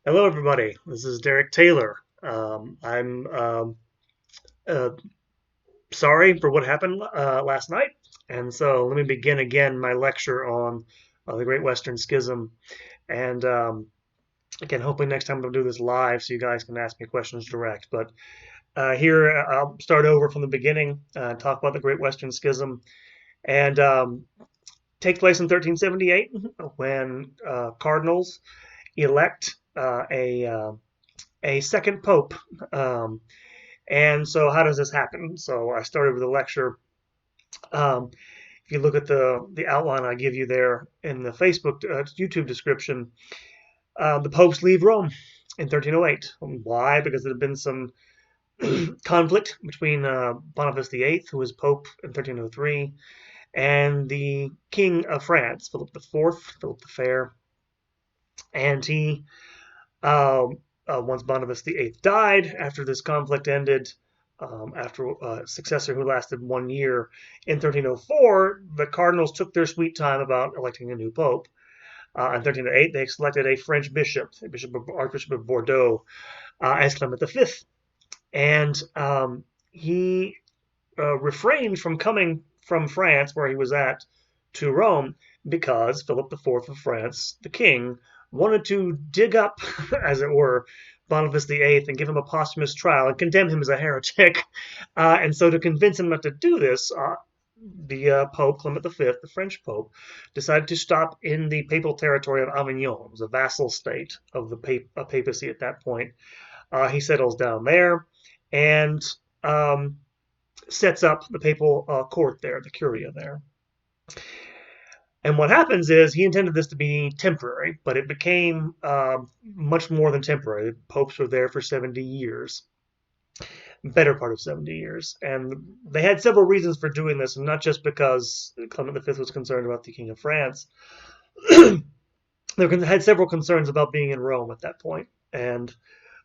Hello, everybody. This is Derek Taylor. I'm uh, sorry for what happened last night, and so let me begin again my lecture on the Great Western Schism. And again, hopefully next time I'll do this live so you guys can ask me questions direct. But here I'll start over from the beginning, talk about the Great Western Schism, and takes place in 1378 when cardinals elect a second pope. Um, and so, how does this happen? So, I started with a lecture. Um, if you look at the outline I give you there in the Facebook YouTube description, the popes leave Rome in 1308. Why? Because there had been some conflict between Boniface VIII, who was pope in 1303, and the king of France, Philip IV, Philip the Fair, and he Um, once Boniface VIII died, after this conflict ended, after a successor who lasted 1 year in 1304, the cardinals took their sweet time about electing a new pope. In 1308, they selected a French bishop, Archbishop of Bordeaux, as Clement V. And he refrained from coming from France, where he was at, to Rome because Philip IV of France, the king, wanted to dig up, as it were, Boniface VIII and give him a posthumous trial and condemn him as a heretic. And so, to convince him not to do this, the Pope, Clement V, the French Pope, decided to stop in the papal territory of Avignon. It was a vassal state of the papacy at that point. He settles down there and um, sets up the papal court there, the curia there. And what happens is he intended this to be temporary, but it became much more than temporary. The popes were there for 70 years, better part of 70 years. And they had several reasons for doing this, and not just because Clement V was concerned about the King of France. They had several concerns about being in Rome at that point. And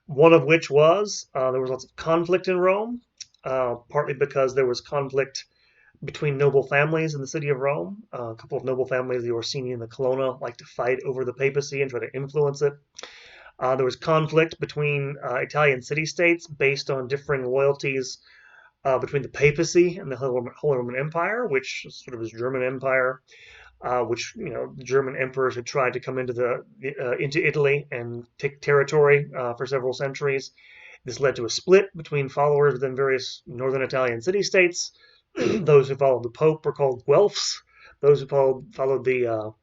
one of which was there was lots of conflict in Rome, partly because there was conflict between noble families in the city of Rome. A couple of noble families, the Orsini and the Colonna, like to fight over the papacy and try to influence it. There was conflict between Italian city-states based on differing loyalties between the papacy and the Holy Roman Empire, which sort of is German Empire, which the German emperors had tried to come into Italy and take territory for several centuries. This led to a split between followers within various northern Italian city-states. Those who followed the Pope were called Guelphs. Those who followed the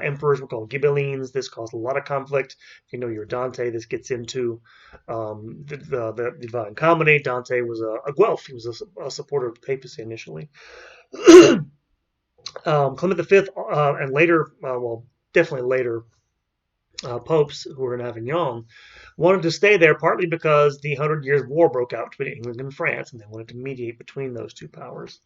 emperors were called Ghibellines. This caused a lot of conflict. If you know your Dante, this gets into the Divine Comedy. Dante was a Guelph. He was a supporter of the papacy initially. Clement V and later, well, definitely later, popes who were in Avignon wanted to stay there partly because the Hundred Years' War broke out between England and France, and they wanted to mediate between those two powers.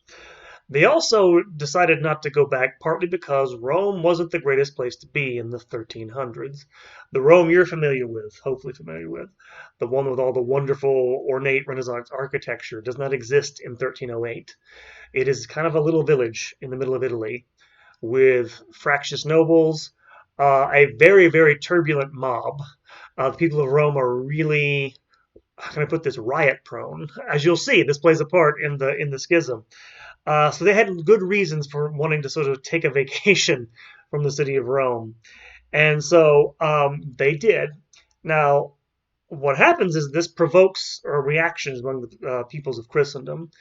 They also decided not to go back, partly because Rome wasn't the greatest place to be in the 1300s. The Rome you're familiar with, hopefully familiar with, the one with all the wonderful ornate Renaissance architecture, does not exist in 1308. It is kind of a little village in the middle of Italy with fractious nobles, a very, very turbulent mob. The people of Rome are really, how can I put this, riot prone. As you'll see, this plays a part in the schism. So they had good reasons for wanting to sort of take a vacation from the city of Rome. And so they did. Now, what happens is this provokes reactions among the peoples of Christendom,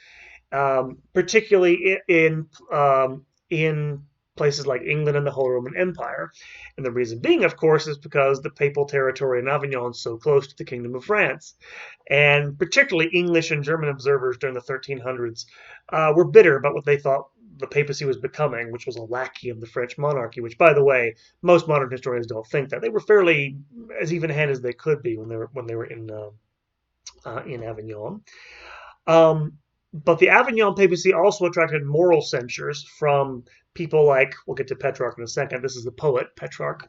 particularly in places like England and the Holy Roman Empire. And the reason being, of course, is because the papal territory in Avignon is so close to the Kingdom of France. And particularly English and German observers during the 1300s were bitter about what they thought the papacy was becoming, which was a lackey of the French monarchy, which, by the way, most modern historians don't think that. They were fairly as even-handed as they could be when they were in Avignon. But the Avignon papacy also attracted moral censures from people like, we'll get to Petrarch in a second, this is the poet, Petrarch,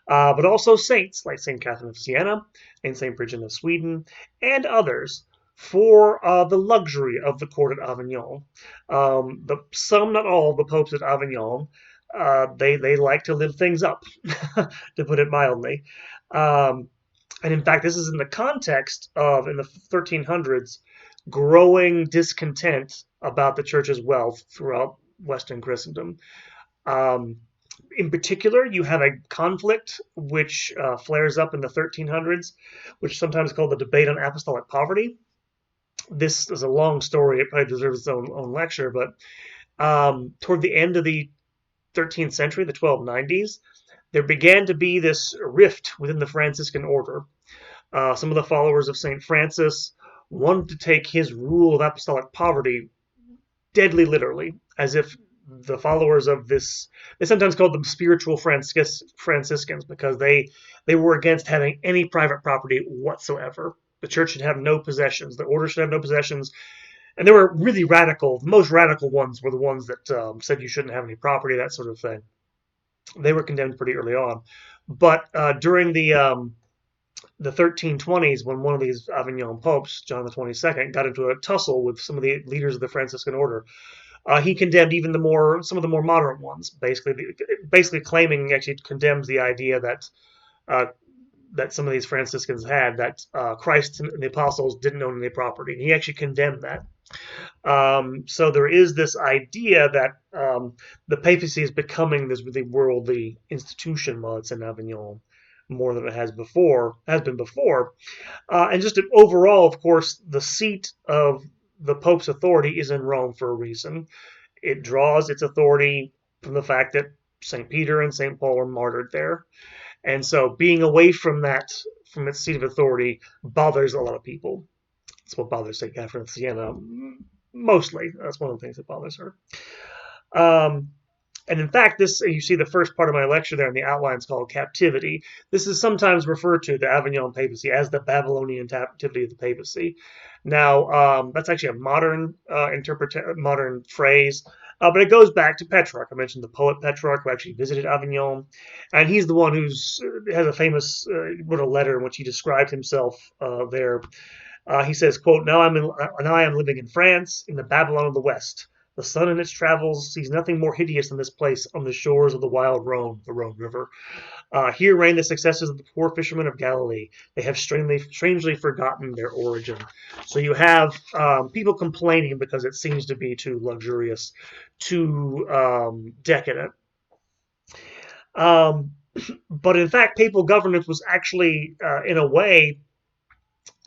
but also saints like St. Catherine of Siena and St. Bridget of Sweden and others for the luxury of the court at Avignon. Some, not all, of the popes at Avignon they like to live things up, to put it mildly. Um, and in fact, this is in the context of, in the 1300s, growing discontent about the church's wealth throughout Western Christendom. Um, in particular, you have a conflict which flares up in the 1300s, which is sometimes called the debate on apostolic poverty. This is a long story. It probably deserves its own lecture, but toward the end of the 13th century, the 1290s, there began to be this rift within the Franciscan order. Some of the followers of St. Francis wanted to take his rule of apostolic poverty deadly literally, as if the followers of this, they sometimes called them spiritual Franciscans, because they were against having any private property whatsoever. The church should have no possessions. The order should have no possessions. And they were really radical. The most radical ones were the ones that said you shouldn't have any property, that sort of thing. They were condemned pretty early on. But during the 1320s, when one of these Avignon popes, John the 22nd, got into a tussle with some of the leaders of the Franciscan order, he condemned even some of the more moderate ones. Basically claiming, he actually condemns the idea that uh, that some of these Franciscans had, that Christ and the apostles didn't own any property. He actually condemned that. So there is this idea that the papacy is becoming this really worldly institution while it's in Avignon, more than it has been before. And just overall, of course, the seat of the Pope's authority is in Rome for a reason. It draws its authority from the fact that St. Peter and St. Paul were martyred there. And so being away from from its seat of authority, bothers a lot of people. That's what bothers St. Catherine of Siena, mostly. That's one of the things that bothers her. Um, and in fact, you see the first part of my lecture there in the outline is called Captivity. This is sometimes referred to, the Avignon papacy, as the Babylonian captivity of the papacy. Now, that's actually a modern phrase, but it goes back to Petrarch. I mentioned the poet Petrarch, who actually visited Avignon, and he's the one who's has a famous wrote a letter in which he described himself there. He says, quote, now I am living in France, in the Babylon of the West. The sun in its travels sees nothing more hideous than this place on the shores of the wild Rhone, the Rhone River. Here reign the successes of the poor fishermen of Galilee. They have strangely forgotten their origin. So you have people complaining because it seems to be too luxurious, too decadent. But in fact, papal governance was actually, in a way,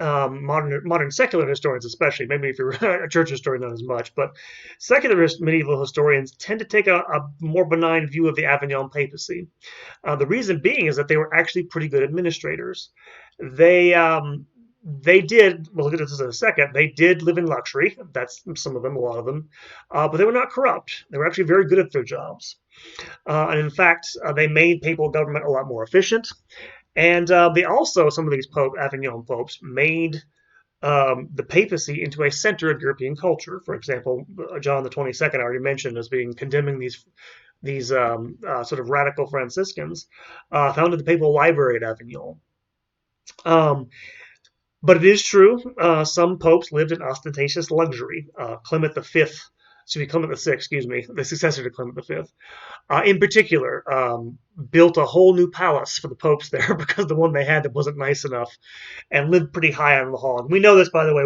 modern secular historians, especially, maybe if you're a church historian, not as much, but secular medieval historians tend to take a more benign view of the Avignon papacy. The reason being is that they were actually pretty good administrators. They did, we'll look at this in a second, they did live in luxury. That's some of them, a lot of them, but they were not corrupt. They were actually very good at their jobs. And in fact, they made papal government a lot more efficient. And they also, some of these Avignon popes, made the papacy into a center of European culture. For example, John the 22nd, I already mentioned, as being condemning these sort of radical Franciscans, founded the papal library at Avignon. But it is true, some popes lived in ostentatious luxury. Clement V, Clement VI, excuse me, the successor to Clement V, in particular, built a whole new palace for the popes there because the one they had that wasn't nice enough, and lived pretty high on the hog. We know this, by the way.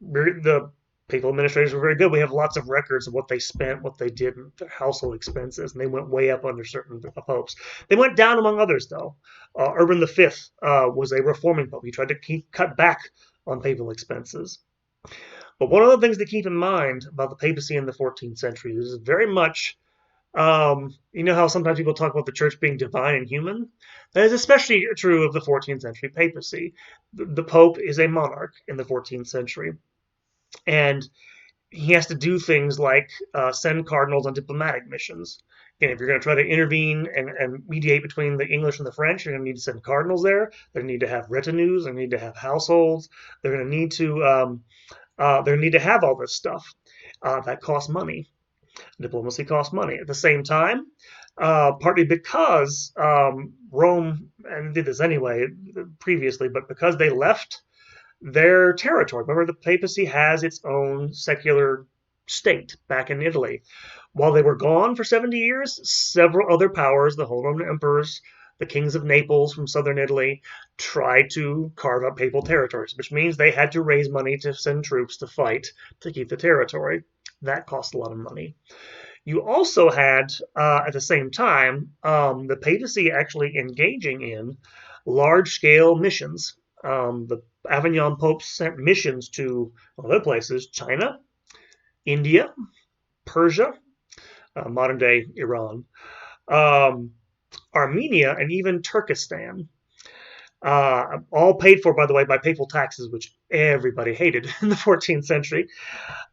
The papal administrators were very good. We have lots of records of what they spent, what they did, their household expenses, and they went way up under certain popes. They went down among others, though. Urban V was a reforming pope. He tried to cut back on papal expenses. But one of the things to keep in mind about the papacy in the 14th century is very much, you know how sometimes people talk about the church being divine and human? That is especially true of the 14th century papacy. The pope is a monarch in the 14th century. And he has to do things like send cardinals on diplomatic missions. Again, if you're going to try to intervene and mediate between the English and the French, you're going to need to send cardinals there. They're going to need to have retinues. They're going to need to have households. They're going to need to have all this stuff. That costs money. Diplomacy costs money. At the same time, partly because Rome, and did this anyway previously, but because they left their territory. Remember, the papacy has its own secular state back in Italy. While they were gone for 70 years, several other powers, the Holy Roman Emperors, the kings of Naples from southern Italy, tried to carve up papal territories, which means they had to raise money to send troops to fight to keep the territory. That cost a lot of money. You also had, at the same time, the papacy actually engaging in large-scale missions. The Avignon popes sent missions to other places: China, India, Persia, modern-day Iran, um, Armenia, and even Turkestan. All paid for, by the way, by papal taxes, which everybody hated in the 14th century.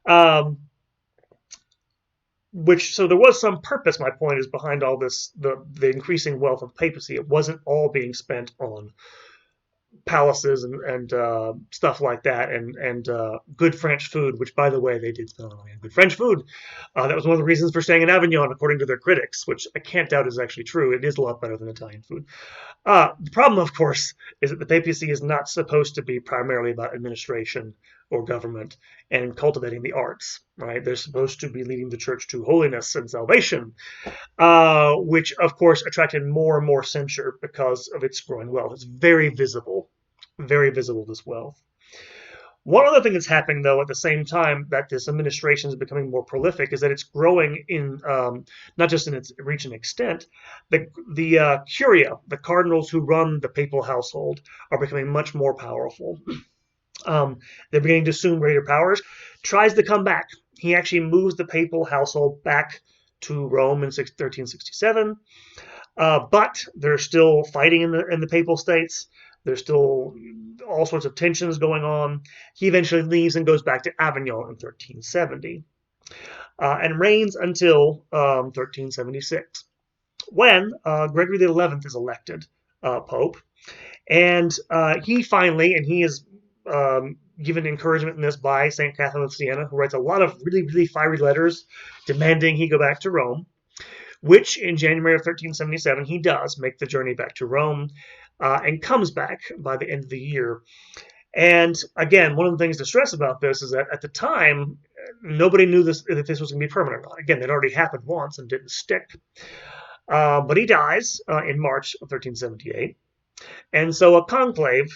Um, so there was some purpose, my point is, behind all this, the increasing wealth of papacy. It wasn't all being spent on palaces and stuff like that, and good French food, which, by the way, they did spend on good French food. That was one of the reasons for staying in Avignon, according to their critics, which I can't doubt is actually true. It is a lot better than Italian food. The problem, of course, is that the papacy is not supposed to be primarily about administration or government and cultivating the arts, right? They're supposed to be leading the church to holiness and salvation, which, of course, attracted more and more censure because of its growing wealth. It's very visible, this wealth. One other thing that's happening, though, at the same time that this administration is becoming more prolific, is that it's growing in not just in its reach and extent. The curia, the cardinals who run the papal household, are becoming much more powerful. They're beginning to assume greater powers. Tries to come back. He actually moves the papal household back to Rome in 1367, but they're still fighting in the papal states. There's still all sorts of tensions going on. He eventually leaves and goes back to Avignon in 1370, and reigns until 1376, when Gregory the 11th is elected Pope. And he is given encouragement in this by St. Catherine of Siena, who writes a lot of really, really fiery letters demanding he go back to Rome, which in January of 1377 he does make the journey back to Rome, and comes back by the end of the year. And again, one of the things to stress about this is that at the time, nobody knew that this was going to be permanent or not. Again, it already happened once and didn't stick. But he dies in March of 1378. And so a conclave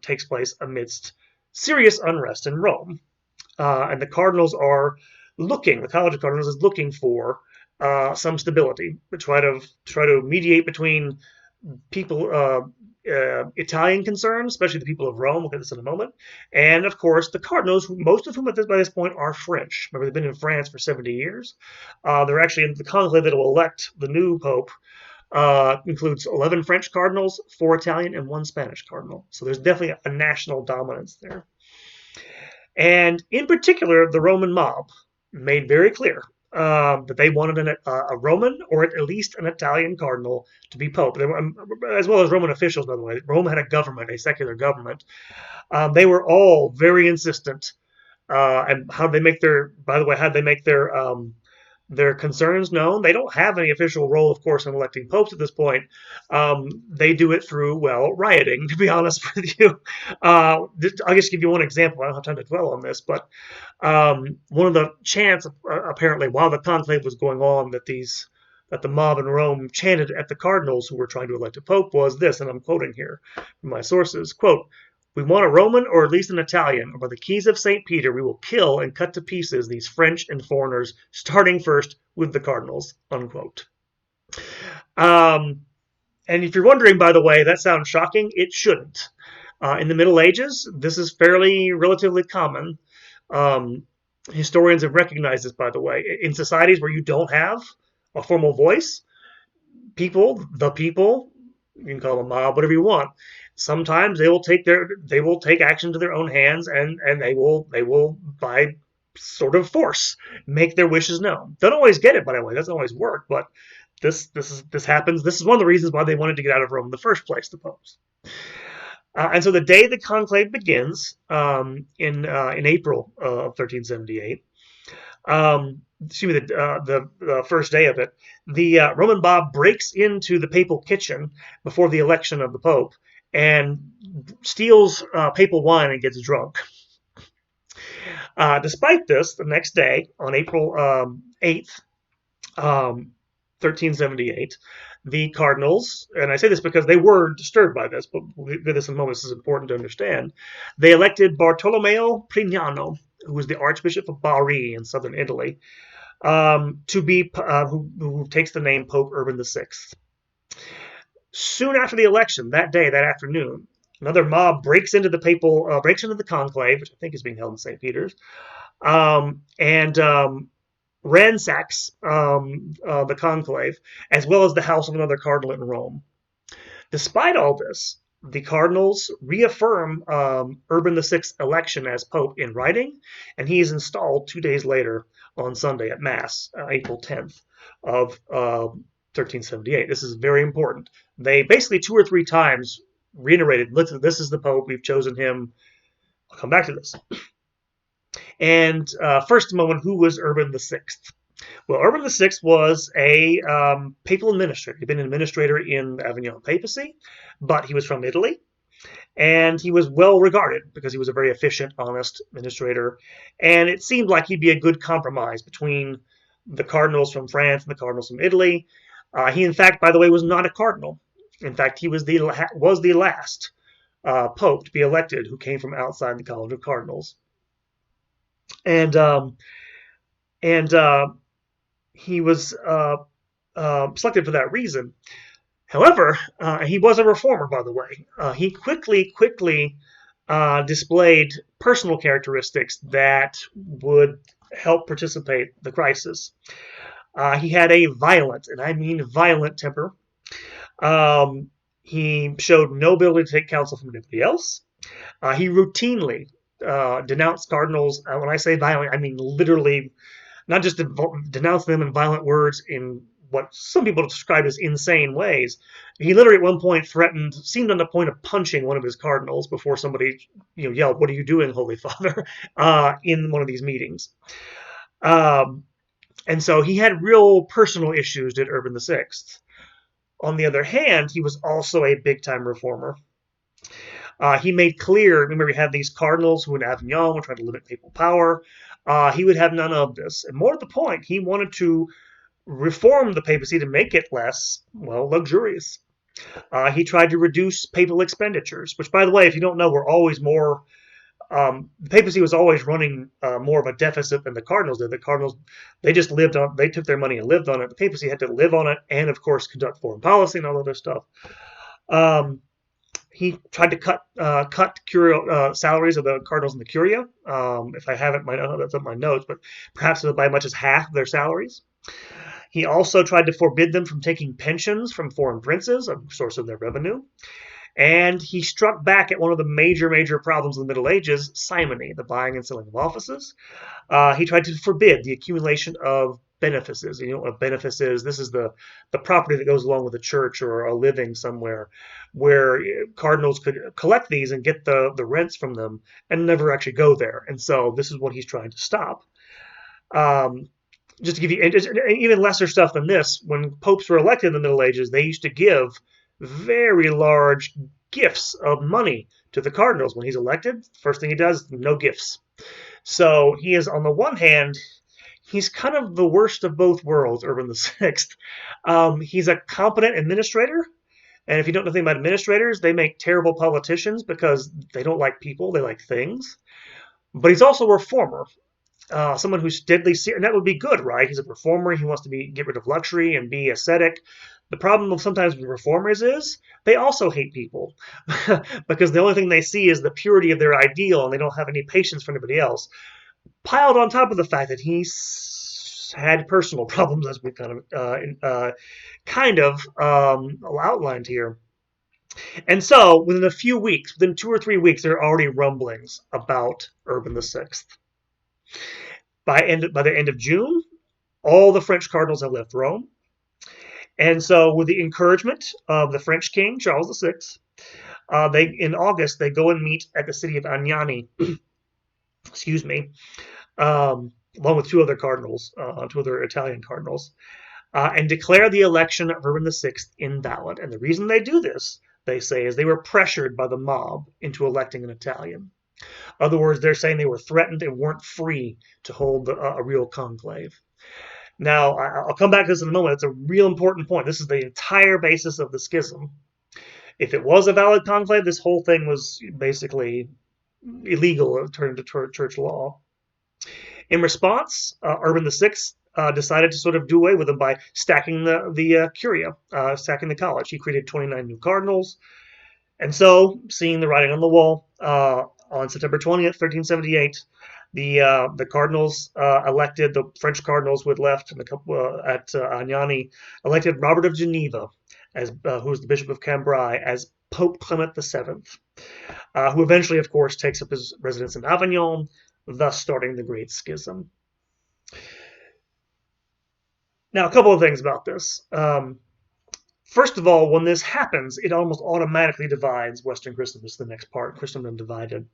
takes place amidst serious unrest in Rome. And the College of Cardinals is looking for some stability to try to mediate between people, Italian concerns, especially the people of Rome. We'll get this in a moment. And of course, the cardinals, most of whom by this point are French. Remember, they've been in France for 70 years. They're actually in the conclave that will elect the new pope. Includes 11 French cardinals, 4 Italian, and 1 Spanish cardinal. So there's definitely a national dominance there. And in particular, the Roman mob made very clear that they wanted a Roman or at least an Italian cardinal to be pope, as well as Roman officials, by the way. Rome had a government, a secular government. They were all very insistent. And how'd they make their concerns known? They don't have any official role, of course, in electing popes at this point. They do it through, rioting, to be honest with you. I'll just give you one example. I don't have time to dwell on this, but one of the chants, apparently, while the conclave was going on, that the mob in Rome chanted at the cardinals who were trying to elect a pope was this, and I'm quoting here from my sources, quote, "We want a Roman or at least an Italian, or by the keys of St. Peter we will kill and cut to pieces these French and foreigners, starting first with the cardinals," unquote. And if you're wondering, by the way, that sounds shocking. It shouldn't. In the Middle Ages, this is relatively common. Historians have recognized this, by the way. In societies where you don't have a formal voice, the people, you can call them a mob, whatever you want, sometimes they will take action to their own hands, and they will by sort of force make their wishes known. Don't always get it, by the way. That doesn't always work, but this happens. This is one of the reasons why they wanted to get out of Rome in the first place, the popes. And so the day the conclave begins, in April of 1378, the first day of it, the Roman mob breaks into the papal kitchen before the election of the Pope and steals papal wine and gets drunk. Despite this, the next day, on April 8th, 1378, the cardinals, and I say this because they were disturbed by this, but we'll get this in a moment. This is important to understand. They elected Bartolomeo Prignano, who was the Archbishop of Bari in southern Italy, to be who takes the name Pope Urban VI. Soon after the election, that day, that afternoon, another mob breaks into the conclave, which I think is being held in St. Peter's, and ransacks the conclave, as well as the house of another cardinal in Rome. Despite all this, the cardinals reaffirm Urban VI's election as pope in writing, and he is installed 2 days later on Sunday at Mass, April 10th of 1378. This is very important. They basically 2 or 3 times reiterated, "Listen, this is the pope. We've chosen him." I'll come back to this. And first moment, who was Urban VI? Well, Urban VI was a papal administrator. He'd been an administrator in the Avignon papacy, but he was from Italy, and he was well regarded because he was a very efficient, honest administrator, and it seemed like he'd be a good compromise between the cardinals from France and the cardinals from Italy. He, in fact, by the way, was not a cardinal. In fact, he was the last pope to be elected who came from outside the College of Cardinals. And he was selected for that reason. However, he was a reformer, by the way. He quickly displayed personal characteristics that would help precipitate the crisis. He had a violent, and I mean violent, temper. He showed no ability to take counsel from anybody else. He routinely denounced cardinals. When I say violent, I mean literally, not just denounce them in violent words in what some people describe as insane ways. He literally at one point seemed on the point of punching one of his cardinals before somebody yelled, "What are you doing, Holy Father?" In one of these meetings. And so he had real personal issues, did Urban VI. On the other hand, he was also a big-time reformer. He made clear, remember, we had these cardinals who in Avignon were trying to limit papal power. He would have none of this. And more to the point, he wanted to reform the papacy to make it less, luxurious. He tried to reduce papal expenditures, which, by the way, if you don't know, were always more. The papacy was always running more of a deficit than the cardinals did. The cardinals, they just lived on. They took their money and lived on it. The papacy had to live on it, and of course, conduct foreign policy and all other stuff. He tried to cut salaries of the cardinals in the curia. If I haven't, that's up my notes, but perhaps by as much as half of their salaries. He also tried to forbid them from taking pensions from foreign princes, a source of their revenue. And he struck back at one of the major problems of the Middle Ages, simony, the buying and selling of offices. He tried to forbid the accumulation of benefices. You know what a benefice is? This is the property that goes along with a church or a living somewhere, where cardinals could collect these and get the rents from them and never actually go there. And so this is what he's trying to stop. Just to give you even lesser stuff than this, when popes were elected in the Middle Ages, they used to give very large gifts of money to the cardinals. When he's elected, first thing he does, no gifts. So he is, on the one hand, he's kind of the worst of both worlds, Urban VI. He's a competent administrator. And if you don't know anything about administrators, they make terrible politicians because they don't like people, they like things. But he's also a reformer. Someone who's deadly serious, and that would be good, right? He's a reformer. He wants to get rid of luxury and be ascetic. The problem sometimes with reformers is they also hate people because the only thing they see is the purity of their ideal, and they don't have any patience for anybody else. Piled on top of the fact that he's had personal problems, as we kind of outlined here. And so, within 2 or 3 weeks, there are already rumblings about Urban VI. By the end of June, all the French cardinals have left Rome. And so, with the encouragement of the French king, Charles VI, in August, they go and meet at the city of Agnani, along with 2 other cardinals, 2 other Italian cardinals, and declare the election of Urban VI invalid. And the reason they do this, they say, is they were pressured by the mob into electing an Italian. In other words, they're saying they were threatened and weren't free to hold a real conclave. Now, I'll come back to this in a moment. It's a real important point. This is the entire basis of the schism. If it was a valid conclave, this whole thing was basically illegal according to church law. In response, Urban VI decided to sort of do away with them by stacking the curia, stacking the college. He created 29 new cardinals. And so, seeing the writing on the wall, on September 20th, 1378, the cardinals elected, the French cardinals who had left at Agnani, elected Robert of Geneva, who was the Bishop of Cambrai, as Pope Clement VII, who eventually, of course, takes up his residence in Avignon, thus starting the Great Schism. Now, a couple of things about this. First of all, when this happens, it almost automatically divides Western Christendom. This is the next part, Christendom divided.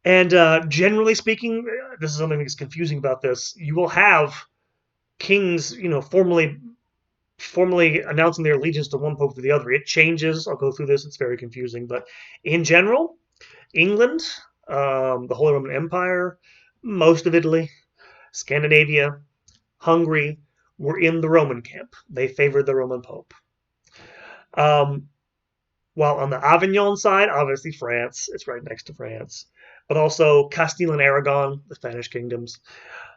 Generally speaking, this is something that's confusing about this. You will have kings, formally announcing their allegiance to one pope to the other. It changes. I'll go through this. It's very confusing. But in general, England, the Holy Roman Empire, most of Italy, Scandinavia, Hungary were in the Roman camp. They favored the Roman pope. While on the Avignon side, obviously France, it's right next to France, but also Castile and Aragon, the Spanish kingdoms,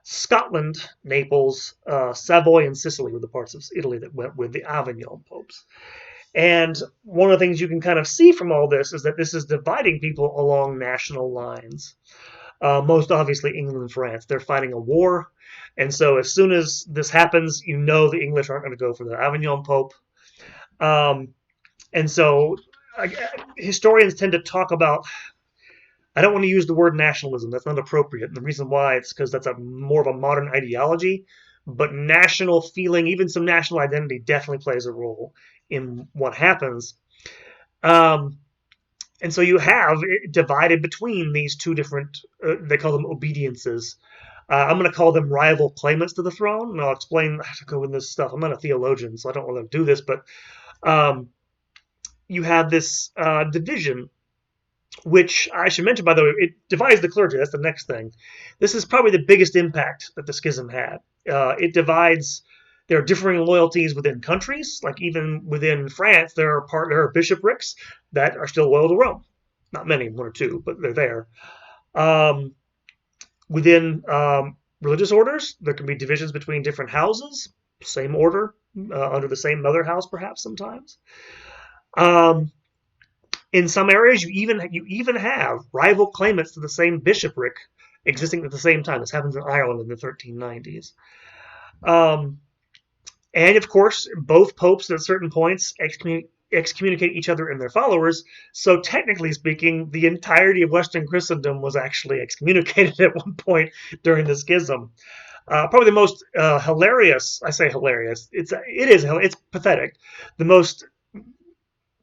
Scotland, Naples, Savoy, and Sicily were the parts of Italy that went with the Avignon popes. And one of the things you can kind of see from all this is that this is dividing people along national lines. Most obviously England and France. They're fighting a war. And so as soon as this happens, you know the English aren't going to go for the Avignon Pope. And so historians tend to talk about, I don't want to use the word nationalism. That's not appropriate. And the reason why it's because that's more of a modern ideology. But national feeling, even some national identity, definitely plays a role in what happens. And so you have it divided between these two different, they call them obediences. I'm going to call them rival claimants to the throne, and I'll explain how to go with this stuff. I'm not a theologian, so I don't want to do this, but you have this division, which I should mention, by the way, it divides the clergy. That's the next thing. This is probably the biggest impact that the schism had. It divides. There are differing loyalties within countries. Like even within France, there are bishoprics that are still loyal to Rome. Not many, one or two, but they're there. Within religious orders, there can be divisions between different houses, same order, under the same mother house, perhaps sometimes. In some areas, you even have rival claimants to the same bishopric existing at the same time. This happens in Ireland in the 1390s. And of course, both popes at certain points excommunicate each other and their followers. So technically speaking, the entirety of Western Christendom was actually excommunicated at one point during the schism. Probably the most hilarious, I say hilarious, it's pathetic. The most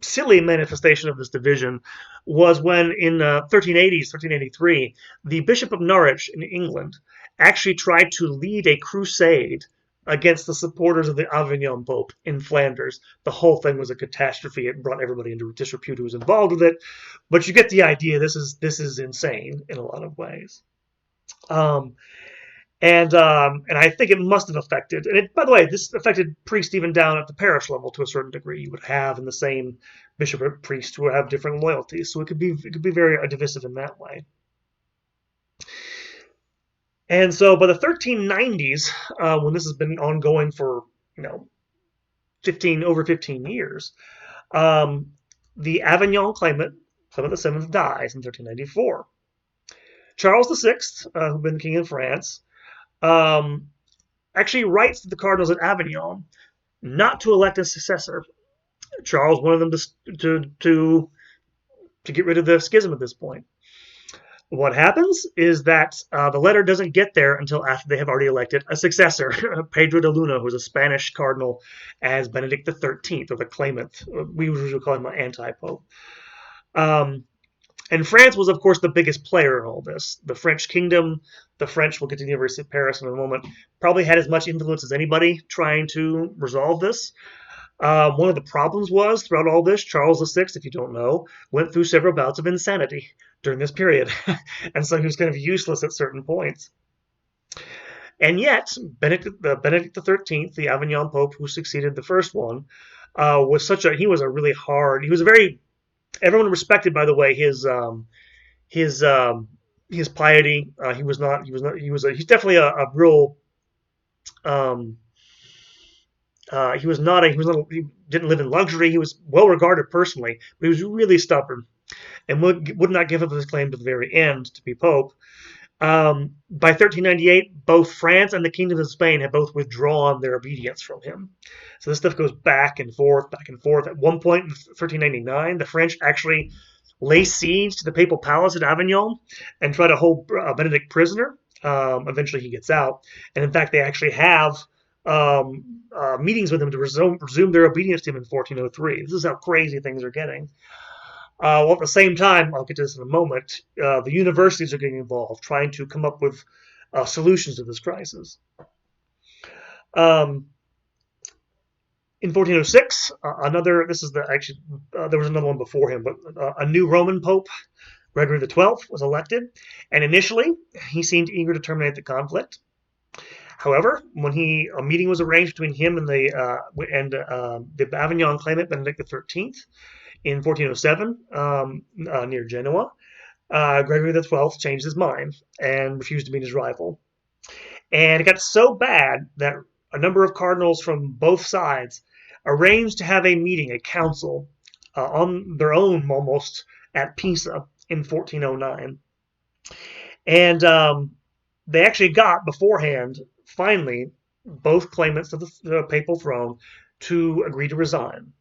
silly manifestation of this division was when in 1383, the Bishop of Norwich in England actually tried to lead a crusade against the supporters of the Avignon Pope in Flanders. The whole thing was a catastrophe. It brought everybody into disrepute who was involved with it. But you get the idea. This is insane in a lot of ways. And I think it must have affected. And by the way, this affected priests even down at the parish level to a certain degree. You would have in the same bishopric priests who would have different loyalties. So it could be very divisive in that way. And so by the 1390s, when this has been ongoing for, over 15 years, the Avignon claimant, Clement VII, dies in 1394. Charles VI, who'd been king of France, actually writes to the cardinals at Avignon not to elect a successor. Charles wanted them to get rid of the schism at this point. What happens is that the letter doesn't get there until after they have already elected a successor, Pedro de Luna, who was a Spanish cardinal, as Benedict XIII, or the claimant. We usually call him an anti-pope. And France was, of course, the biggest player in all this. The French kingdom, the French, we'll get to the University of Paris in a moment, probably had as much influence as anybody trying to resolve this. One of the problems was throughout all this, Charles VI, if you don't know, went through several bouts of insanity during this period, and so he was kind of useless at certain points. And yet, Benedict the 13th, the Avignon Pope who succeeded the first one, he was a really hard, he was a very, everyone respected, by the way, his his piety. He's definitely a real, um, he didn't live in luxury. He was well regarded personally, but he was really stubborn and would not give up his claim to the very end to be Pope. By 1398, both France and the Kingdom of Spain had both withdrawn their obedience from him. So this stuff goes back and forth, back and forth. At one point in 1399, the French actually lay siege to the papal palace at Avignon and try to hold Benedict prisoner. Eventually, he gets out, and in fact, they actually have meetings with him to resume their obedience to him in 1403. This is how crazy things are getting. Well, at the same time, I'll get to this in a moment, the universities are getting involved, trying to come up with solutions to this crisis. In 1406, there was another one before him, but a new Roman Pope, Gregory XII, was elected, and initially he seemed eager to terminate the conflict. However, when a meeting was arranged between him and the Avignon claimant Benedict XIII in 1407 near Genoa, Gregory XII changed his mind and refused to meet his rival. And it got so bad that a number of cardinals from both sides arranged to have a meeting, a council, on their own almost at Pisa in 1409. And they actually got beforehand, finally, both claimants to the papal throne to agree to resign.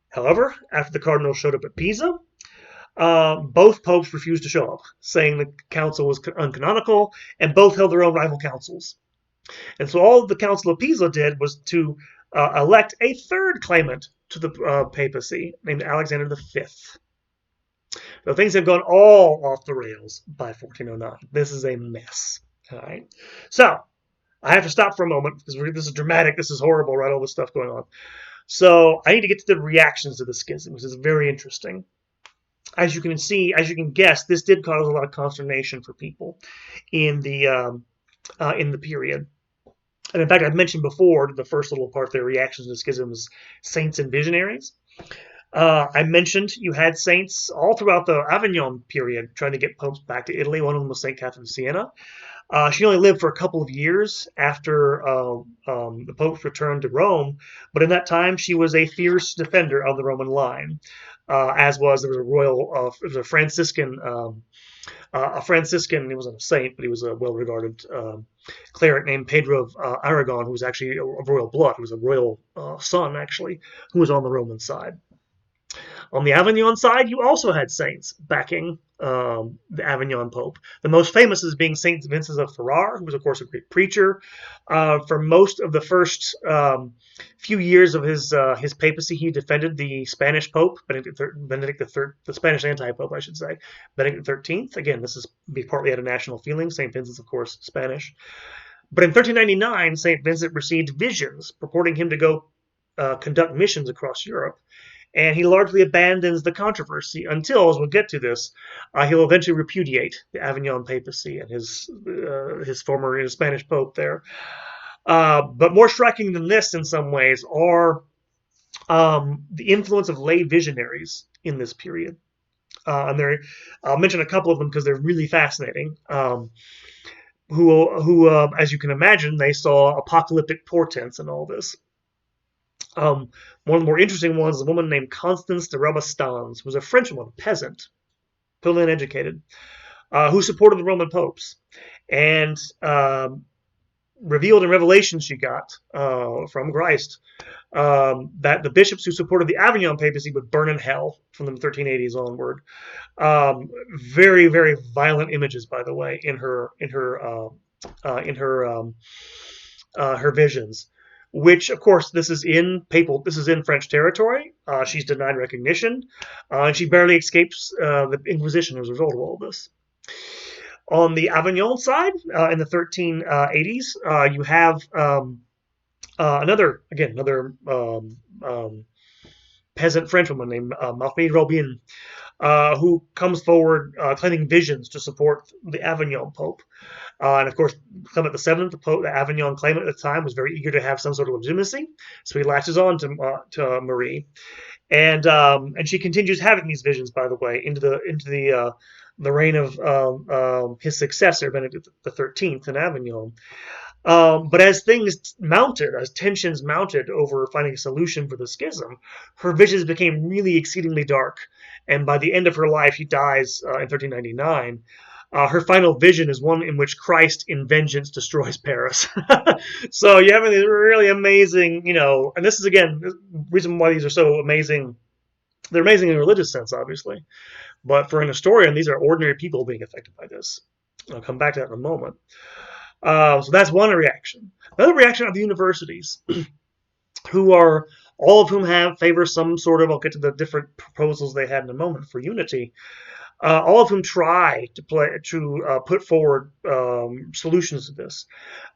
However, after the cardinals showed up at Pisa, both popes refused to show up, saying the council was uncanonical, and both held their own rival councils. And so all the Council of Pisa did was to elect a third claimant to the papacy named Alexander V. So things have gone all off the rails by 1409. This is a mess. All right. So I have to stop for a moment because this is dramatic. This is horrible, right? All this stuff going on. So I need to get to the reactions to the schism, which is very interesting. As you can guess, this did cause a lot of consternation for people in the period. And in fact, I've mentioned before, the first little part there, reactions to the schism, is saints and visionaries. I mentioned you had saints all throughout the Avignon period trying to get popes back to Italy. One of them was St. Catherine of Siena. She only lived for a couple of years after the popes returned to Rome, but in that time she was a fierce defender of the Roman line, there was a Franciscan, he wasn't a saint, but he was a well-regarded cleric named Pedro of Aragon, who was actually of royal blood, who was a royal son, actually, who was on the Roman side. On the Avignon side, you also had saints backing the Avignon Pope. The most famous is being Saint Vincent of Ferrar, who was, of course, a great preacher. For most of the first few years of his papacy, he defended the Spanish Pope, Benedict III, the Spanish anti-Pope, I should say, Benedict XIII. Again, this is partly out of national feeling. Saint Vincent's, of course, Spanish. But in 1399, Saint Vincent received visions purporting him to go conduct missions across Europe. And he largely abandons the controversy until, as we'll get to this, he'll eventually repudiate the Avignon papacy and his former Spanish pope there. But more striking than this in some ways are the influence of lay visionaries in this period. I'll mention a couple of them because they're really fascinating. Who, as you can imagine, they saw apocalyptic portents in all this. One of the more interesting ones is a woman named Constance de Rabastens, who was a Frenchwoman, a peasant, totally uneducated, who supported the Roman popes, and revealed in revelations she got from Christ that the bishops who supported the Avignon papacy would burn in hell from the 1380s onward. Very, very violent images, by the way, in her visions. Which, of course, this is in French territory. She's denied recognition, and she barely escapes the Inquisition as a result of all this. On the Avignon side, in the 1380s, you have Another peasant Frenchwoman named Marie Robin, who comes forward claiming visions to support the Avignon Pope. And of course, Clement VII, the Pope, the Avignon claimant at the time, was very eager to have some sort of legitimacy, so he latches on to Marie, and she continues having these visions, by the way, into the reign of his successor, Benedict the XIII in Avignon. But as things mounted, as tensions mounted over finding a solution for the schism, her visions became really exceedingly dark. And by the end of her life, she dies in 1399. Her final vision is one in which Christ in vengeance destroys Paris. So you have these really amazing, and this is again the reason why these are so amazing. They're amazing in a religious sense, obviously, but for an historian, these are ordinary people being affected by this. I'll come back to that in a moment. So that's one reaction. Another reaction are the universities, who are all of whom favor some sort of. I'll get to the different proposals they had in a moment for unity. All of whom try to put forward solutions to this.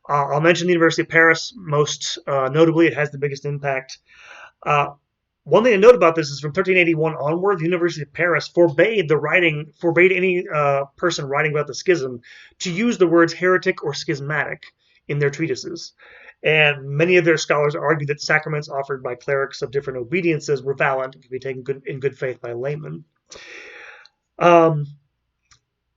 I'll mention the University of Paris most notably. It has the biggest impact. One thing to note about this is from 1381 onward, the University of Paris forbade any person writing about the schism to use the words heretic or schismatic in their treatises. And many of their scholars argued that sacraments offered by clerics of different obediences were valid and could be taken in good faith by laymen.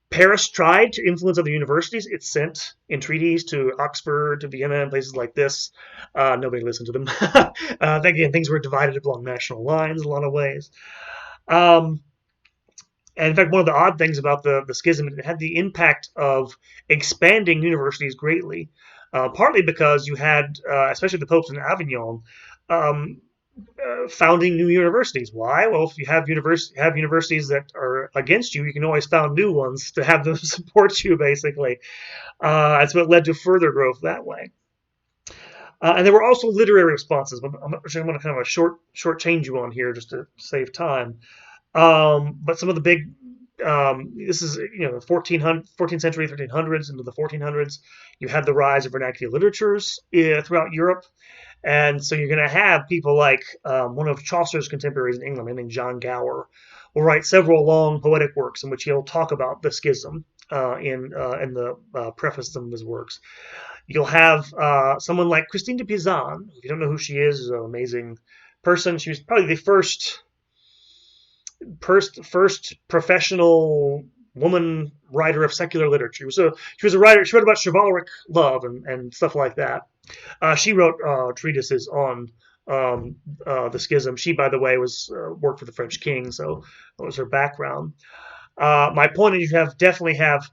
Paris tried to influence other universities. It sent entreaties to Oxford, to Vienna, and places like this. Nobody listened to them. Again, things were divided along national lines in a lot of ways. And in fact, one of the odd things about the schism, it had the impact of expanding universities greatly, partly because you had, especially the popes in Avignon, founding new universities. Why? Well, if you have universities that are against you, you can always found new ones to have them support you, basically. That's what led to further growth that way. And there were also literary responses. I'm going to kind of short change you on here just to save time. But some of the big this is 14th century, 1300s into the 1400s. You had the rise of vernacular literatures throughout Europe. And so you're going to have people like one of Chaucer's contemporaries in England, named John Gower, will write several long poetic works in which he'll talk about the schism in the preface to some of his works. You'll have someone like Christine de Pizan. If you don't know who she is an amazing person. She was probably the first professional woman writer of secular literature. She was a writer. She wrote about chivalric love and stuff like that. She wrote treatises on the schism. She, by the way, worked for the French king, so that was her background. My point is, you definitely have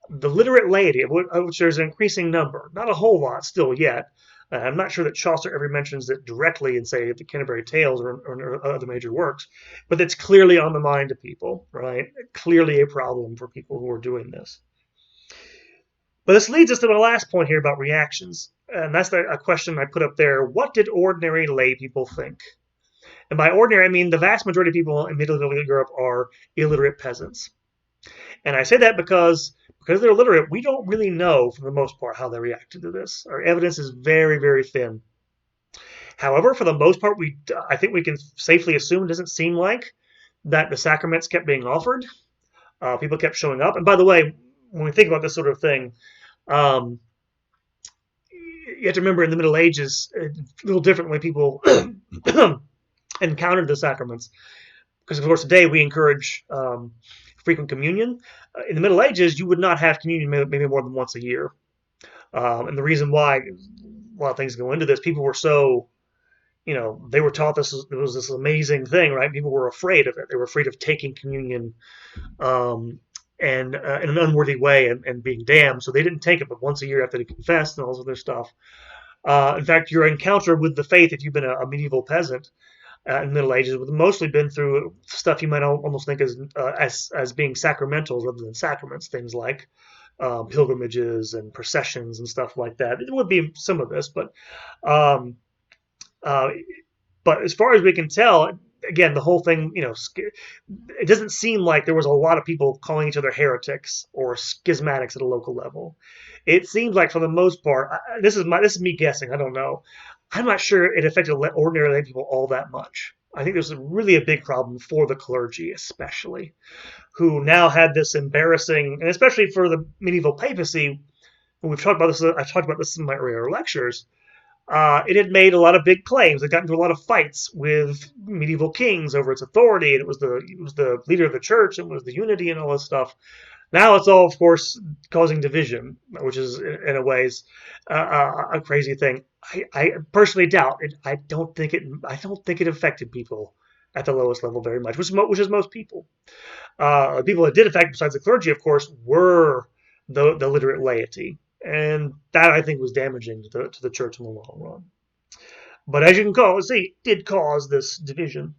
the literate laity, of which there's an increasing number. Not a whole lot still yet. I'm not sure that Chaucer ever mentions it directly in, say, the Canterbury Tales or other major works, but it's clearly on the mind of people, right? Clearly a problem for people who are doing this. But this leads us to the last point here about reactions, and that's a question I put up there. What did ordinary lay people think? And by ordinary, I mean the vast majority of people in medieval Europe are illiterate peasants. And I say that because they're illiterate, we don't really know, for the most part, how they reacted to this. Our evidence is very, very thin. However, for the most part, I think we can safely assume it doesn't seem like that the sacraments kept being offered. People kept showing up. And by the way, when we think about this sort of thing, you have to remember in the Middle Ages, a little different when people encountered the sacraments. Because, of course, today we encourage frequent communion. In the Middle Ages, you would not have communion maybe more than once a year. And the reason why, a lot of things go into this, people were so, they were taught it was this amazing thing, right? People were afraid of it. They were afraid of taking communion and in an unworthy way and being damned. So they didn't take it but once a year after they confessed and all this other stuff. In fact, your encounter with the faith, if you've been a medieval peasant, in the Middle Ages would mostly been through stuff you might almost think as being sacramentals rather than sacraments, things like pilgrimages and processions and stuff like that. It would be some of this, but as far as we can tell, again, the whole thing, it doesn't seem like there was a lot of people calling each other heretics or schismatics at a local level. It seems like, for the most part, this is me guessing. I don't know. I'm not sure it affected ordinary lay people all that much. I think there's really a big problem for the clergy, especially, who now had this embarrassing, and especially for the medieval papacy. We've talked about this. I talked about this in my earlier lectures. It had made a lot of big claims. It got into a lot of fights with medieval kings over its authority, and it was the leader of the church, and it was the unity and all this stuff. Now it's all, of course, causing division, which is in a ways a crazy thing. I personally doubt it. I don't think it. I don't think it affected people at the lowest level very much, which is most people. People that did affect, besides the clergy, of course, were the literate laity, and that, I think, was damaging to the church in the long run. But as you can see, it did cause this division.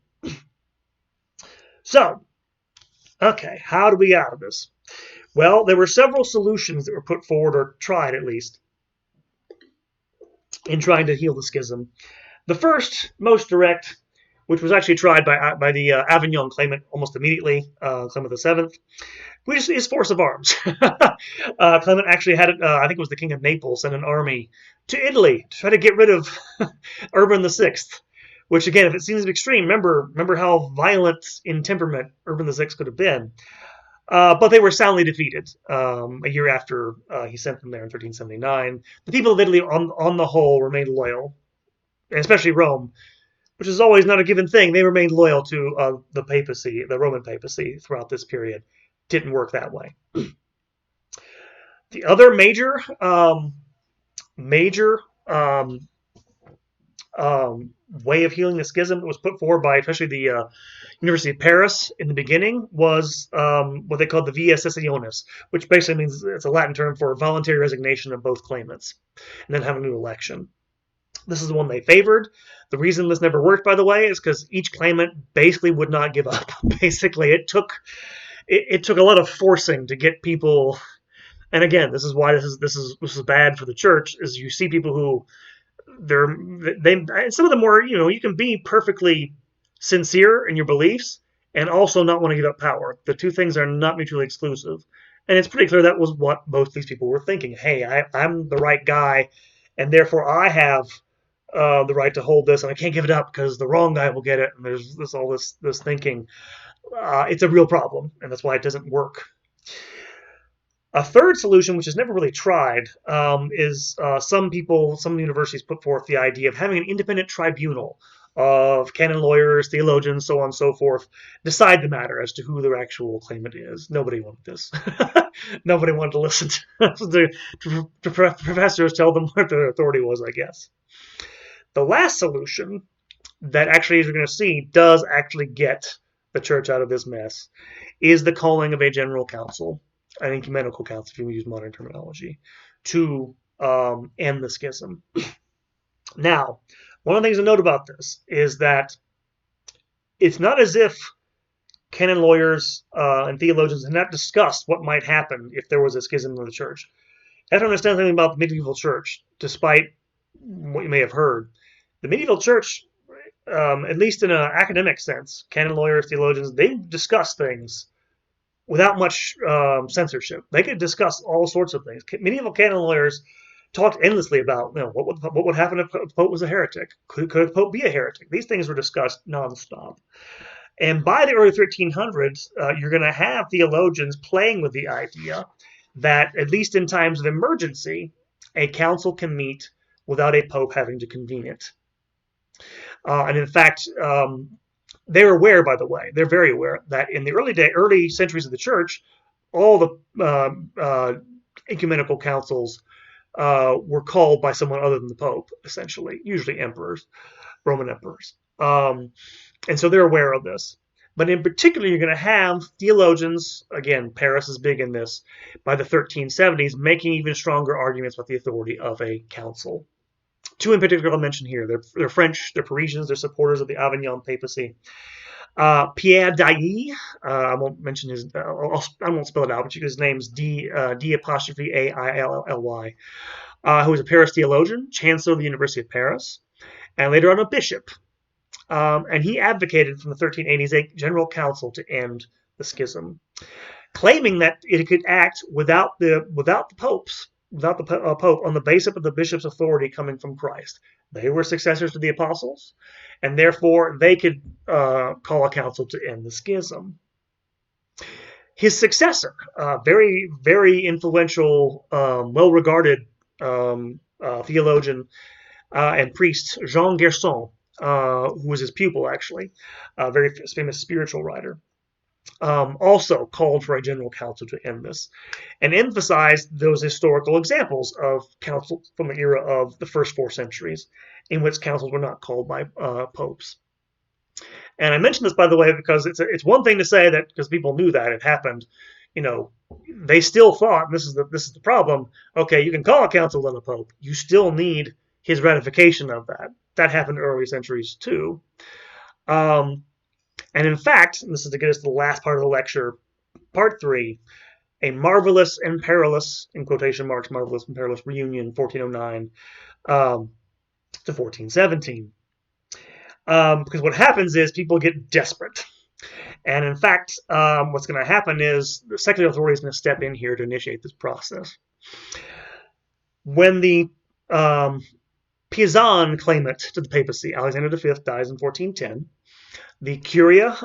So, okay, how do we get out of this? Well, there were several solutions that were put forward, or tried at least, in trying to heal the schism. The first, most direct, which was actually tried by the Avignon claimant almost immediately, Clement VII, which is force of arms. Clement actually had, I think it was the King of Naples, sent an army to Italy to try to get rid of Urban VI, which, again, if it seems extreme, remember how violent in temperament Urban VI could have been. But they were soundly defeated a year after he sent them there in 1379. The people of Italy, on the whole, remained loyal, and especially Rome, which is always not a given thing. They remained loyal to the papacy, the Roman papacy, throughout this period. Didn't work that way. The other major way of healing the schism that was put forward by especially the University of Paris in the beginning was what they called the via secessionis, which basically means, it's a Latin term for voluntary resignation of both claimants, and then have a new election. This is the one they favored. The reason this never worked, by the way, is because each claimant basically would not give up. Basically, it took a lot of forcing to get people. And again, this is why this is bad for the church. Is you see people who some of them were, you can be perfectly sincere in your beliefs and also not want to give up power. The two things are not mutually exclusive. And it's pretty clear that was what both these people were thinking. Hey, I'm the right guy, and therefore I have the right to hold this, and I can't give it up because the wrong guy will get it. And there's all this thinking. It's a real problem, and that's why it doesn't work. A third solution, which is never really tried, is some universities put forth the idea of having an independent tribunal of canon lawyers, theologians, so on and so forth, decide the matter as to who their actual claimant is. Nobody wanted this. Nobody wanted to listen to professors tell them what their authority was, I guess. The last solution that actually, as we're going to see, does actually get the church out of this mess is the calling of a general council, an ecumenical council, if you use modern terminology, to end the schism. Now, one of the things to note about this is that it's not as if canon lawyers and theologians had not discussed what might happen if there was a schism in the church. You have to understand something about the medieval church, despite what you may have heard. The medieval church, at least in an academic sense, canon lawyers, theologians, they discuss things without much censorship. They could discuss all sorts of things. Medieval canon lawyers talked endlessly about, what would happen if a pope was a heretic? Could a pope be a heretic? These things were discussed nonstop. And by the early 1300s, you're going to have theologians playing with the idea that, at least in times of emergency, a council can meet without a pope having to convene it. And in fact, they're aware, by the way, they're very aware that in the early centuries of the church, all the ecumenical councils were called by someone other than the Pope, essentially, usually emperors, Roman emperors. And so they're aware of this. But in particular, you're going to have theologians, again, Paris is big in this, by the 1370s, making even stronger arguments about the authority of a council. Two in particular I'll mention here. They're French, they're Parisians, they're supporters of the Avignon papacy. Pierre d'Ailly, I won't mention his, I won't spell it out, but his name's D apostrophe A-I-L-L-Y, who was a Paris theologian, chancellor of the University of Paris, and later on a bishop. and he advocated from the 1380s a general council to end the schism, claiming that it could act without the popes, without the pope, on the basis of the bishop's authority coming from Christ. They were successors to the apostles, and therefore they could call a council to end the schism. His successor, very, very influential, well-regarded theologian and priest, Jean Gerson, who was his pupil, actually, a very famous spiritual writer, also called for a general council to end this and emphasized those historical examples of councils from the era of the first 4 centuries in which councils were not called by popes. And I mention this, by the way, because it's one thing to say that because people knew that it happened, they still thought, and this is the problem. Okay, you can call a council on a pope. You still need his ratification of that. That happened in early centuries too. And in fact, and this is to get us to the last part of the lecture, part 3, a marvelous and perilous, in quotation marks, marvelous and perilous reunion, 1409 to 1417. Because what happens is people get desperate. And in fact, what's going to happen is the secular authority is going to step in here to initiate this process. When the Pisan claimant to the papacy, Alexander V, dies in 1410, the Curia,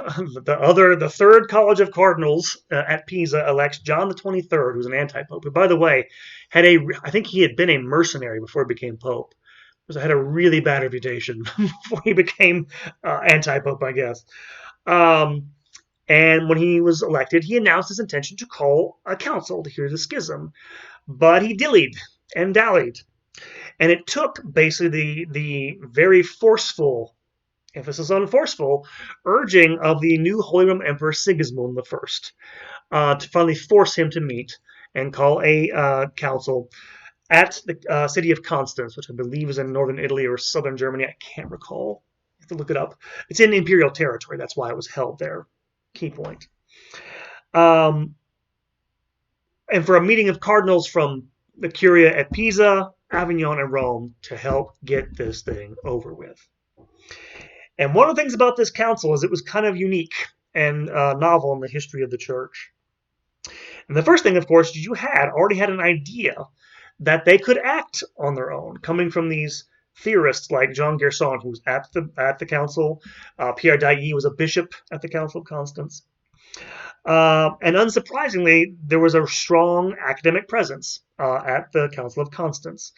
the third college of cardinals at Pisa, elects John the 23rd, who's an anti-pope, who, by the way, I think he had been a mercenary before he became pope. So had a really bad reputation before he became anti-pope, I guess. And when he was elected, he announced his intention to call a council to hear the schism. But he dillied and dallied. And it took basically the very forceful, emphasis on forceful, urging of the new Holy Roman Emperor Sigismund I to finally force him to meet and call a council at the city of Constance, which I believe is in northern Italy or southern Germany. I can't recall. I have to look it up. It's in imperial territory. That's why it was held there. Key point. And for a meeting of cardinals from the Curia at Pisa, Avignon, and Rome to help get this thing over with. And one of the things about this council is it was kind of unique and novel in the history of the church. And the first thing, of course, you already had an idea that they could act on their own, coming from these theorists like Jean Gerson, who was at the council. Pierre d'Ailly was a bishop at the Council of Constance. And unsurprisingly, there was a strong academic presence at the Council of Constance.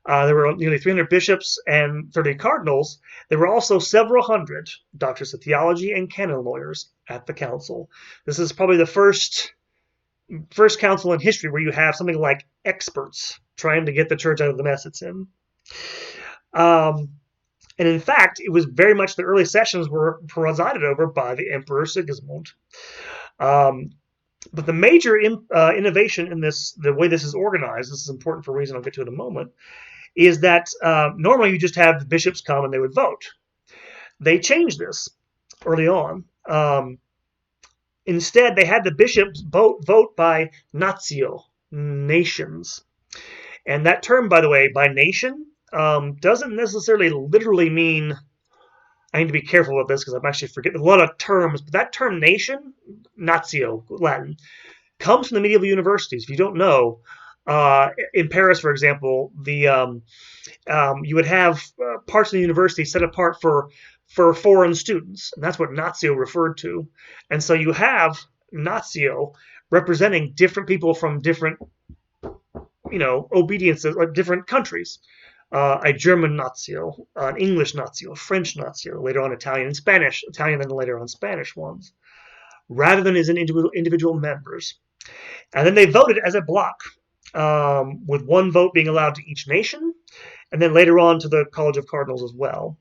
There were nearly 300 bishops and 30 cardinals. There were also several hundred doctors of theology and canon lawyers at the council. This is probably the first council in history where you have something like experts trying to get the church out of the mess it's in. And in fact, it was very much the early sessions were presided over by the Emperor Sigismund. But the major innovation in the way this is organized, this is important for a reason I'll get to in a moment, is that normally you just have the bishops come and they would vote. They changed this early on. Instead, they had the bishops vote by natio, nations. And that term, by the way, by nation, doesn't necessarily literally mean, I need to be careful with this because I'm actually forgetting a lot of terms, but that term nation, natio, Latin, comes from the medieval universities. If you don't know, in Paris, for example, you would have parts of the university set apart for foreign students, and that's what natio referred to. And so you have natio representing different people from different, obediences, like different countries. A German natio, an English natio, a French natio, later on Italian and Spanish, Italian and later on Spanish ones, rather than as individual members. And then they voted as a block, with one vote being allowed to each nation, and then later on to the College of Cardinals as well.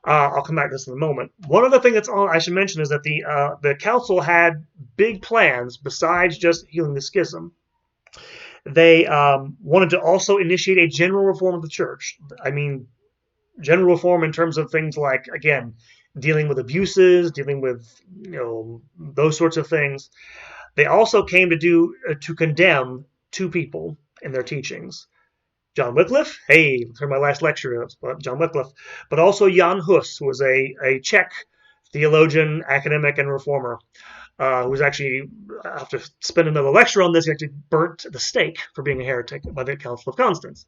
I'll come back to this in a moment. One other thing I should mention is that the council had big plans besides just healing the schism. They wanted to also initiate a general reform of the church. I mean, general reform in terms of things like, again, dealing with abuses, dealing with those sorts of things. They also came to condemn two people in their teachings. John Wycliffe. Hey, for my last lecture, John Wycliffe. But also Jan Hus, who was a Czech theologian, academic, and reformer, who was actually, after spending another lecture on this, he actually burnt at the stake for being a heretic by the Council of Constance.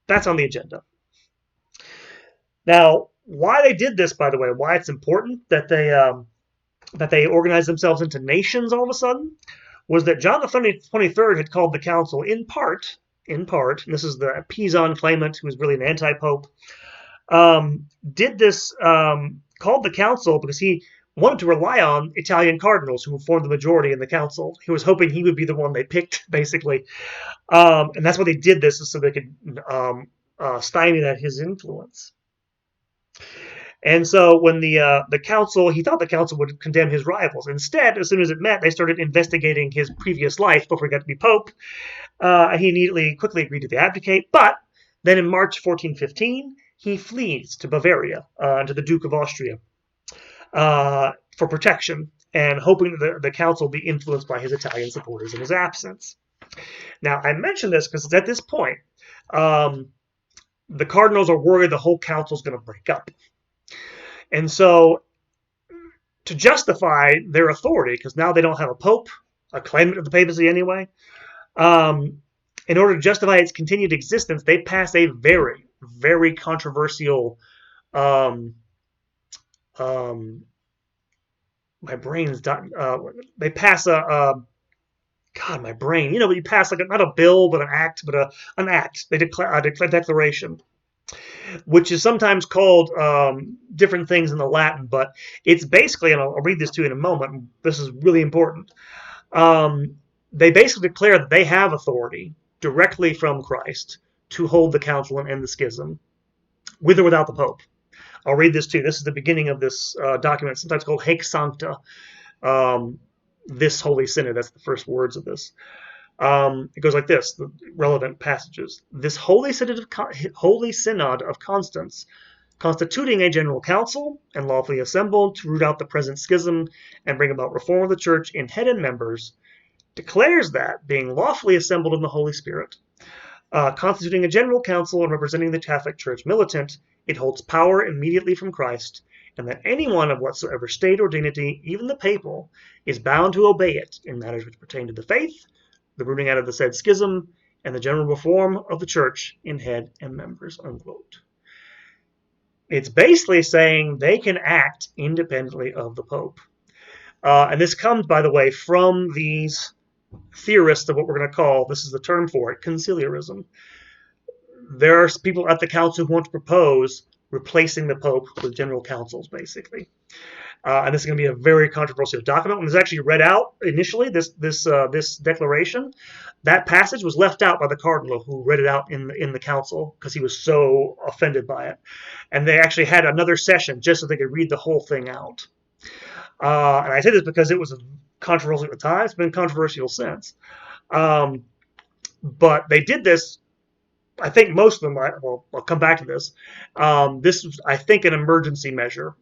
That's on the agenda. Now, why they did this, by the way, why it's important that they organized themselves into nations all of a sudden, was that John the 23rd had called the council in part, and this is the Pisan claimant who was really an anti-pope, did this, called the council because he wanted to rely on Italian cardinals who formed the majority in the council. He was hoping he would be the one they picked, basically. And that's why they did this, is so they could stymie that his influence. And so when the council, he thought the council would condemn his rivals. Instead, as soon as it met, they started investigating his previous life before he got to be pope. He quickly agreed to abdicate. But then in March 1415, he flees to Bavaria, to the Duke of Austria, for protection, and hoping that the council be influenced by his Italian supporters in his absence. Now, I mention this because at this point, the cardinals are worried the whole council is going to break up. And so, to justify their authority, because now they don't have a pope, a claimant of the papacy anyway, in order to justify its continued existence, they pass a very, very controversial, my brain's done, they pass God, my brain, you pass like not a bill, but an act, an act. They declare a declaration, which is sometimes called different things in the Latin, but it's basically, and I'll read this to you in a moment, this is really important. They basically declare that they have authority directly from Christ to hold the council and end the schism, with or without the Pope. I'll read this to you. This is the beginning of this document, sometimes called Haec Sancta, this Holy Synod. That's the first words of this. It goes like this, the relevant passages. This Holy Synod of Constance, constituting a general council and lawfully assembled to root out the present schism and bring about reform of the church in head and members, declares that, being lawfully assembled in the Holy Spirit, constituting a general council and representing the Catholic Church militant, it holds power immediately from Christ, and that anyone of whatsoever state or dignity, even the papal, is bound to obey it in matters which pertain to the faith, the rooting out of the said schism, and the general reform of the church in head and members, unquote. It's basically saying they can act independently of the Pope. And this comes, by the way, from these theorists of what we're going to call, this is the term for it, conciliarism. There are people at the council who want to propose replacing the Pope with general councils, basically. And this is going to be a very controversial document. When it was actually read out initially, this declaration, that passage was left out by the cardinal who read it out in the council because he was so offended by it. And they actually had another session just so they could read the whole thing out. And I say this because it was controversial at the time. It's been controversial since. But they did this. I think most of them, well, I'll come back to this. This was, I think, an emergency measure,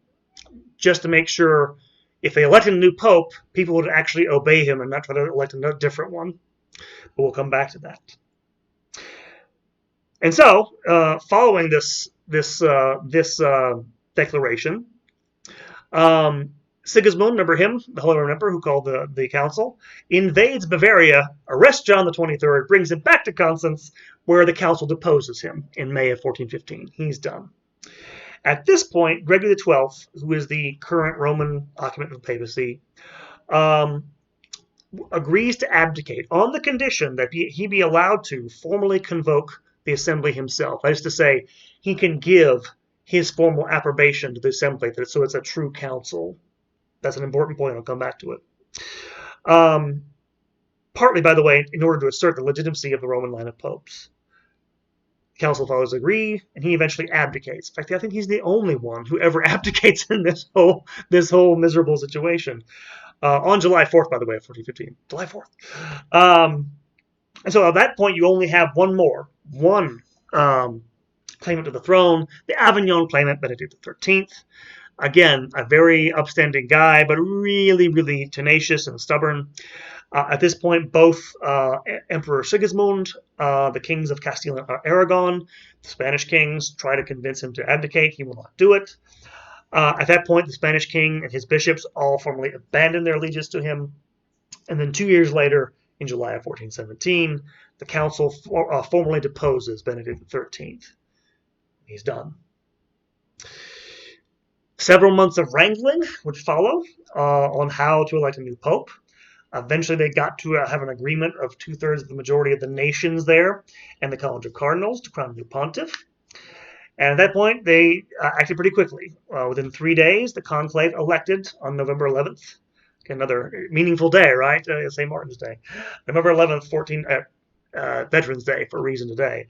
just to make sure if they elected a new pope, people would actually obey him and not try to elect a different one. But we'll come back to that. And so, following this declaration, Sigismund, remember him, the Holy Roman Emperor who called the council, invades Bavaria, arrests John the 23rd, brings him back to Constance, where the council deposes him in May of 1415. He's done. At this point, Gregory XII, who is the current Roman occupant of the papacy, agrees to abdicate on the condition that he be allowed to formally convoke the assembly himself. That is to say, he can give his formal approbation to the assembly, so it's a true council. That's an important point. I'll come back to it. Partly, by the way, in order to assert the legitimacy of the Roman line of popes. Council fathers agree, and he eventually abdicates. In fact, I think he's the only one who ever abdicates in this whole miserable situation. On July 4th, by the way, of 1415. July 4th. And so at that point, you only have one claimant to the throne, the Avignon claimant, Benedict XIII. Again, a very upstanding guy, but really, really tenacious and stubborn. At this point, both Emperor Sigismund, the kings of Castile and Aragon, the Spanish kings, try to convince him to abdicate. He will not do it. At that point, the Spanish king and his bishops all formally abandon their allegiance to him. And then 2 years later, in July of 1417, the council formally deposes Benedict XIII. He's done. Several months of wrangling would follow on how to elect a new pope. Eventually, they got to have an agreement of 2/3 of the majority of the nations there and the College of Cardinals to crown a new pontiff. And at that point, they acted pretty quickly. Within 3 days, the conclave elected on November 11th. Another meaningful day, right? St. Martin's Day. November 11th, Veterans Day, for a reason today.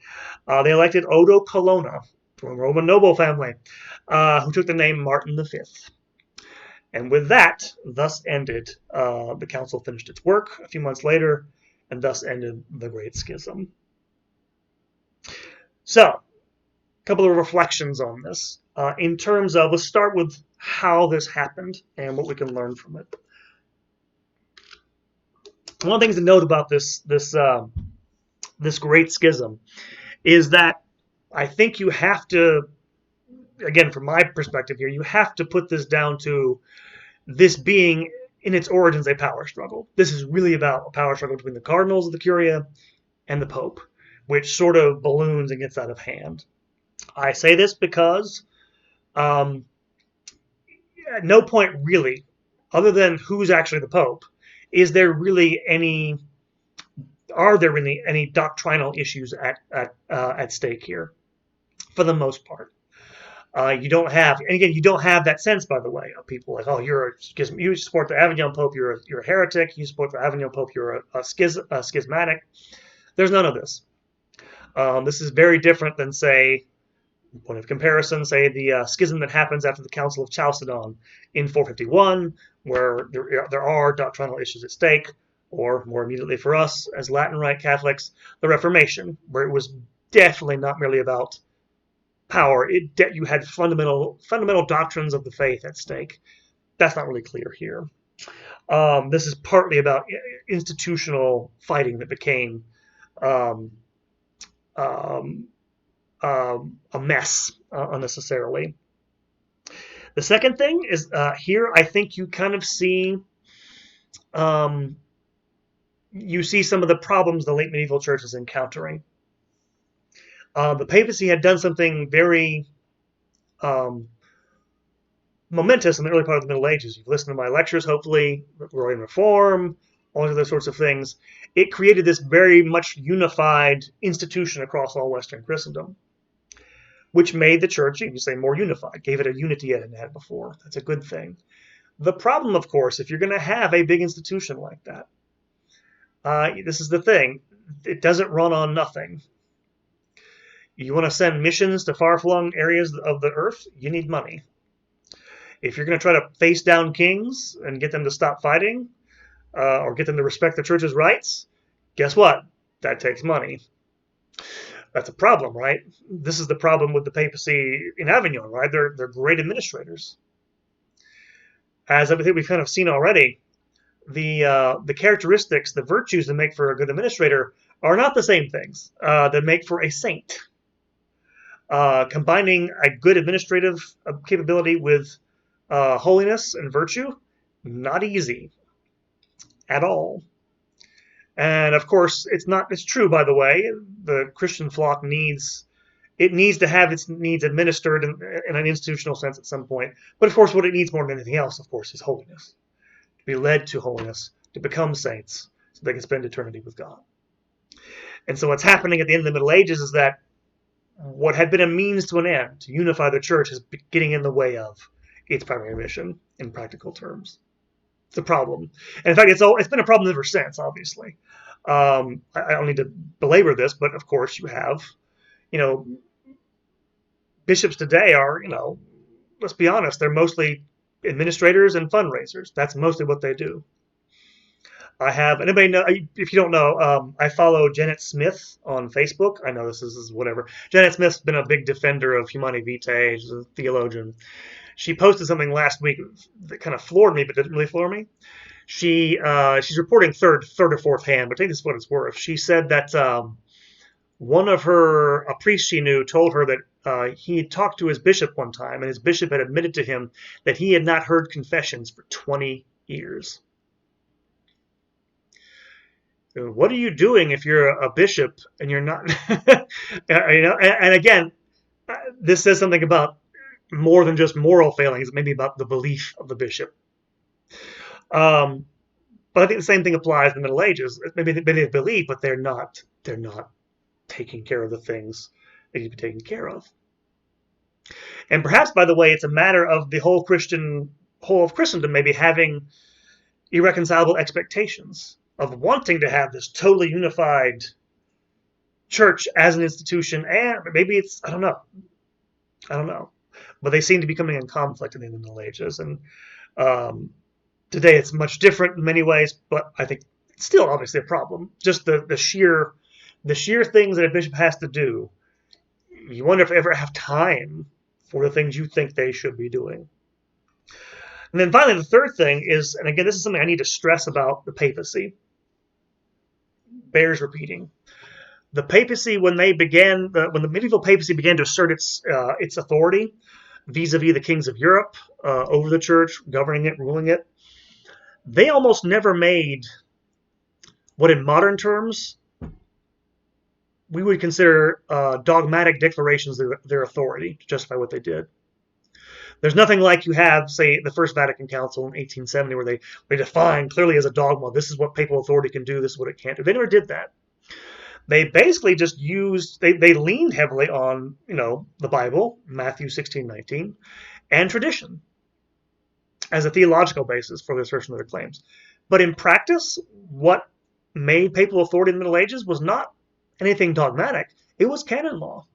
They elected Odo Colonna from a Roman noble family, who took the name Martin V. And with that, thus ended, the council finished its work a few months later, and thus ended the Great Schism. So, a couple of reflections on this. In terms of, let's start with how this happened and what we can learn from it. One of the things to note about this Great Schism is that I think you have to, again, from my perspective here, you have to put this down to this being, in its origins, a power struggle. This is really about a power struggle between the cardinals of the Curia and the Pope, which sort of balloons and gets out of hand. I say this because at no point really, other than who's actually the Pope, are there really any doctrinal issues at stake here, for the most part. You don't have, and again, you don't have that sense, by the way, of people like, oh, you support the Avignon Pope, you're a heretic. You support the Avignon Pope, you're a schismatic. There's none of this. This is very different than, say, point of comparison, say the schism that happens after the Council of Chalcedon in 451, where there are doctrinal issues at stake, or more immediately for us as Latin Rite Catholics, the Reformation, where it was definitely not merely about power. You had fundamental doctrines of the faith at stake. That's not really clear here. This is partly about institutional fighting that became a mess unnecessarily. The second thing is here I think you kind of see some of the problems the late medieval church is encountering. The papacy had done something very momentous in the early part of the Middle Ages. You've listened to my lectures, hopefully, Royal Reform, all of those sorts of things. It created this very much unified institution across all Western Christendom, which made the church, you can say, more unified, gave it a unity it hadn't had before. That's a good thing. The problem, of course, if you're going to have a big institution like that, this is the thing, it doesn't run on nothing. You want to send missions to far-flung areas of the earth, you need money. If you're going to try to face down kings and get them to stop fighting, or get them to respect the church's rights, guess what? That takes money. That's a problem, right? This is the problem with the papacy in Avignon, right? They're great administrators. As I think we've kind of seen already, the characteristics, the virtues that make for a good administrator are not the same things that make for a saint. Combining a good administrative capability with holiness and virtue, not easy at all. And of course, it's true, by the way, the Christian flock needs to have its needs administered in an institutional sense at some point. But of course, what it needs more than anything else, of course, is holiness. To be led to holiness, to become saints, so they can spend eternity with God. And so what's happening at the end of the Middle Ages is that what had been a means to an end, to unify the church, is getting in the way of its primary mission in practical terms. It's a problem. And in fact, it's been a problem ever since, obviously. I don't need to belabor this, but of course you have, bishops today are, let's be honest, they're mostly administrators and fundraisers. That's mostly what they do. Anybody know, if you don't know, I follow Janet Smith on Facebook. I know this is whatever. Janet Smith's been a big defender of Humanae Vitae. She's a theologian. She posted something last week that kind of floored me, but didn't really floor me. She's reporting third or fourth hand, but take this for what it's worth. She said that one of a priest she knew told her that he had talked to his bishop one time, and his bishop had admitted to him that he had not heard confessions for 20 years. What are you doing if you're a bishop and you're not? And again, this says something about more than just moral failings, maybe about the belief of the bishop. But I think the same thing applies in the Middle Ages. Maybe they believe, but they're not taking care of the things they need to be taken care of. And perhaps, by the way, it's a matter of the whole of Christendom maybe having irreconcilable expectations of wanting to have this totally unified church as an institution, and maybe it's I don't know, but they seem to be coming in conflict in the Middle Ages, and today it's much different in many ways, but I think it's still obviously a problem. Just the sheer things that a bishop has to do. You wonder if they ever have time for the things you think they should be doing. And then finally, the third thing is, and again, this is something I need to stress about the papacy. Bears repeating. The papacy, when the medieval papacy began to assert its authority vis-a-vis the kings of Europe over the church, governing it, ruling it, they almost never made what in modern terms we would consider dogmatic declarations of their authority to justify what they did. There's nothing like you have, say, the First Vatican Council in 1870, where they define clearly as a dogma, this is what papal authority can do, this is what it can't do. They never did that. They basically just they leaned heavily on, the Bible, Matthew 16:19, and tradition as a theological basis for the assertion of their claims. But in practice, what made papal authority in the Middle Ages was not anything dogmatic. It was canon law.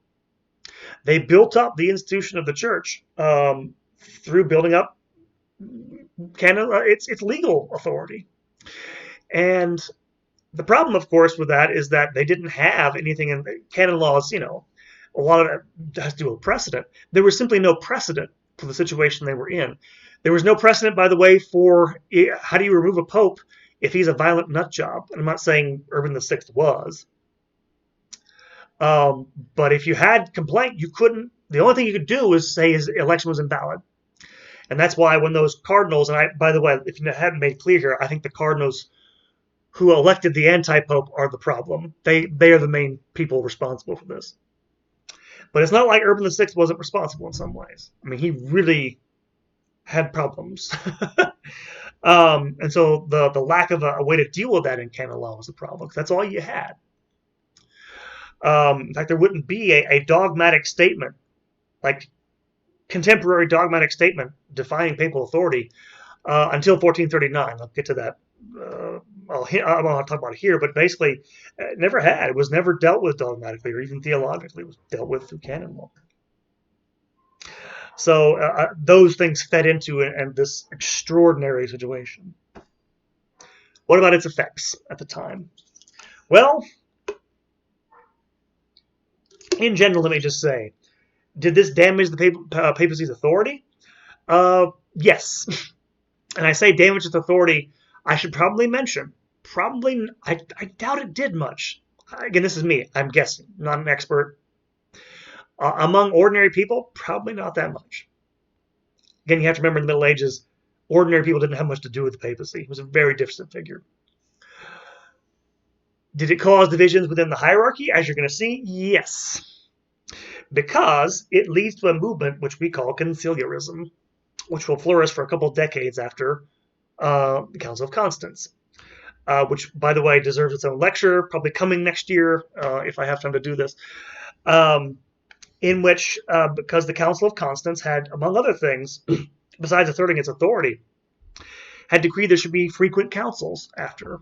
They built up the institution of the church through building up canon, its legal authority. And the problem, of course, with that is that they didn't have anything in canon laws. A lot of it has to do with precedent. There was simply no precedent for the situation they were in. There was no precedent, by the way, for how do you remove a pope if he's a violent nut job. And I'm not saying Urban VI was. But if you had complaint, you couldn't. The only thing you could do was say his election was invalid. And that's why when those cardinals, and by the way, if you haven't made clear here, I think the cardinals who elected the anti-pope are the problem. They are the main people responsible for this. But it's not like Urban VI wasn't responsible in some ways. I mean, he really had problems. And so the lack of a way to deal with that in canon law was the problem, because that's all you had. In fact, there wouldn't be a dogmatic statement, like contemporary dogmatic statement defining papal authority until 1439. I'll get to that. I'll talk about it here, but basically, it never had. It was never dealt with dogmatically or even theologically. It was dealt with through canon law. So those things fed into this extraordinary situation. What about its effects at the time? Well, in general, let me just say, did this damage the papacy's authority? Yes. And I say damage its authority, I should probably mention. I doubt it did much. Again, this is me. I'm guessing. Not an expert. Among ordinary people, probably not that much. Again, you have to remember in the Middle Ages, ordinary people didn't have much to do with the papacy. It was a very distant figure. Did it cause divisions within the hierarchy, as you're going to see? Yes. Because it leads to a movement which we call conciliarism, which will flourish for a couple of decades after the Council of Constance, which, by the way, deserves its own lecture, probably coming next year, if I have time to do this, in which, because the Council of Constance had, among other things, besides asserting its authority, had decreed there should be frequent councils after.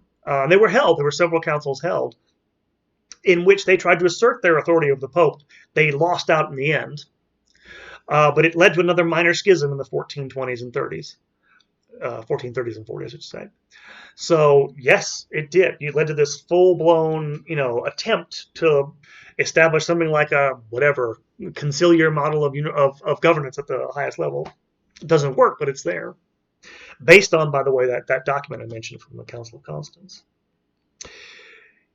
They were held. There were several councils held in which they tried to assert their authority over the Pope. They lost out in the end. But it led to another minor schism in the 1420s and 30s. 1430s and 40s, I should say. So, yes, it did. It led to this full-blown, attempt to establish something like a, conciliar model of governance at the highest level. It doesn't work, but it's there. Based on, by the way, that document I mentioned from the Council of Constance.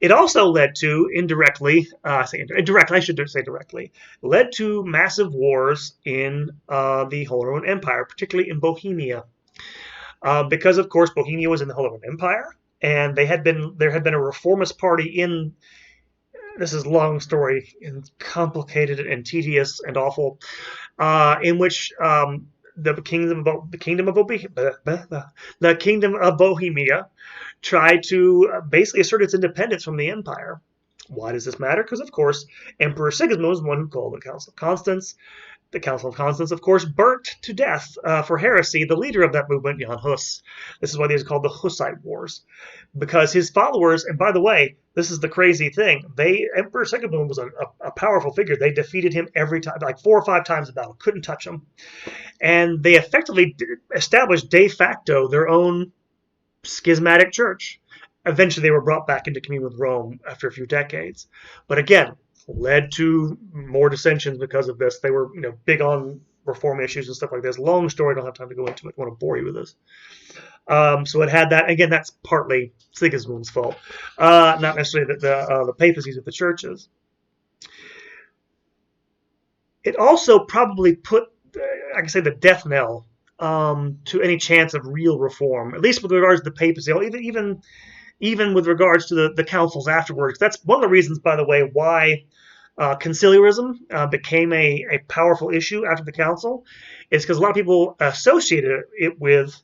It also led to indirectly, indirectly, I should say directly, led to massive wars in the Holy Roman Empire, particularly in Bohemia, because of course Bohemia was in the Holy Roman Empire, and there had been a reformist party in. This is a long story and complicated and tedious and awful, in which the kingdom of Bohemia tried to basically assert its independence from the empire. Why does this matter? Because, of course, Emperor Sigismund was the one who called the Council of Constance. The Council of Constance, of course, burnt to death for heresy the leader of that movement, Jan Hus. This is why these are called the Hussite Wars. Because his followers, and by the way, this is the crazy thing, Emperor Sigismund was a powerful figure. They defeated him every time, like 4 or 5 times in battle, couldn't touch him. And they effectively established de facto their own schismatic church. Eventually, they were brought back into communion with Rome after a few decades. But again, led to more dissensions because of this. They were, big on reform issues and stuff like this. Long story, I don't have time to go into it. I want to bore you with this. So it had that. Again, that's partly Sigismund's fault, not necessarily the papacies of the churches. It also probably put, I can say, the death knell to any chance of real reform, at least with regards to the papacy, even with regards to the councils afterwards. That's one of the reasons, by the way, why conciliarism became a powerful issue after the council, is because a lot of people associated it with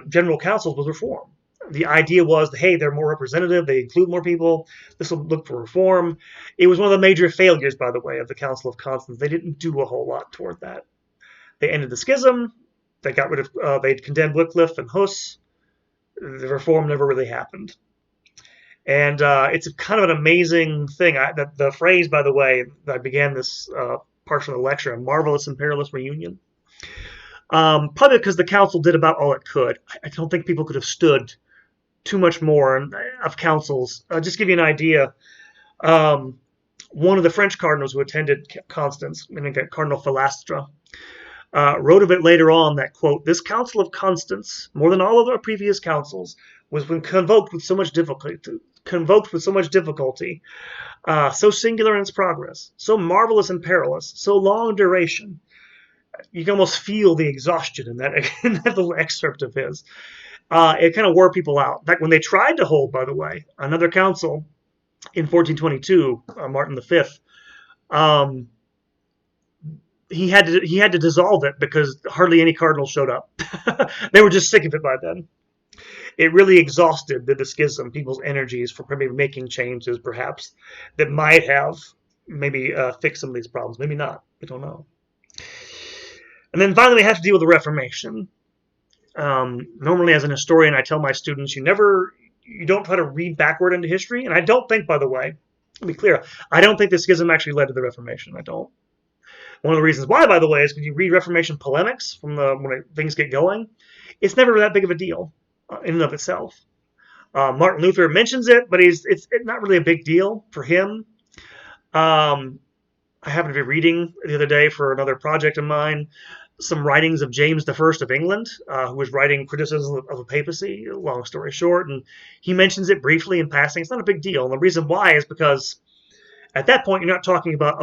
general councils with reform. The idea was, hey, they're more representative, they include more people, this will look for reform. It was one of the major failures, by the way, of the Council of Constance. They didn't do a whole lot toward that. They ended the schism, they got rid of, they condemned Wycliffe and Huss. The reform never really happened. And it's kind of an amazing thing. The phrase, by the way, that I began this portion of the lecture, a marvelous and perilous reunion. Probably because the council did about all it could. I don't think people could have stood too much more of councils. Just to give you an idea, one of the French cardinals who attended Constance, I think Cardinal Falastre, wrote of it later on that, quote, "This Council of Constance, more than all of our previous councils, was when convoked with so much difficulty, so singular in its progress, so marvelous and perilous, so long duration." You can almost feel the exhaustion in that, in that little excerpt of his. It kind of wore people out. In fact, when they tried to hold, by the way, another council in 1422, Martin V, he had to dissolve it because hardly any cardinals showed up. They were just sick of it by then. It really exhausted the schism, people's energies for maybe making changes, perhaps, that might have maybe fixed some of these problems. Maybe not. We don't know. And then finally, we have to deal with the Reformation. Normally, as an historian, I tell my students, you don't try to read backward into history. And I don't think, by the way, to be clear, I don't think the schism actually led to the Reformation. I don't. One of the reasons why, by the way, is when you read Reformation polemics when things get going, it's never that big of a deal in and of itself. Martin Luther mentions it, but it's not really a big deal for him. I happened to be reading the other day for another project of mine some writings of James I of England, who was writing criticism of the papacy, long story short, and he mentions it briefly in passing. It's not a big deal. And the reason why is because at that point, you're not talking about,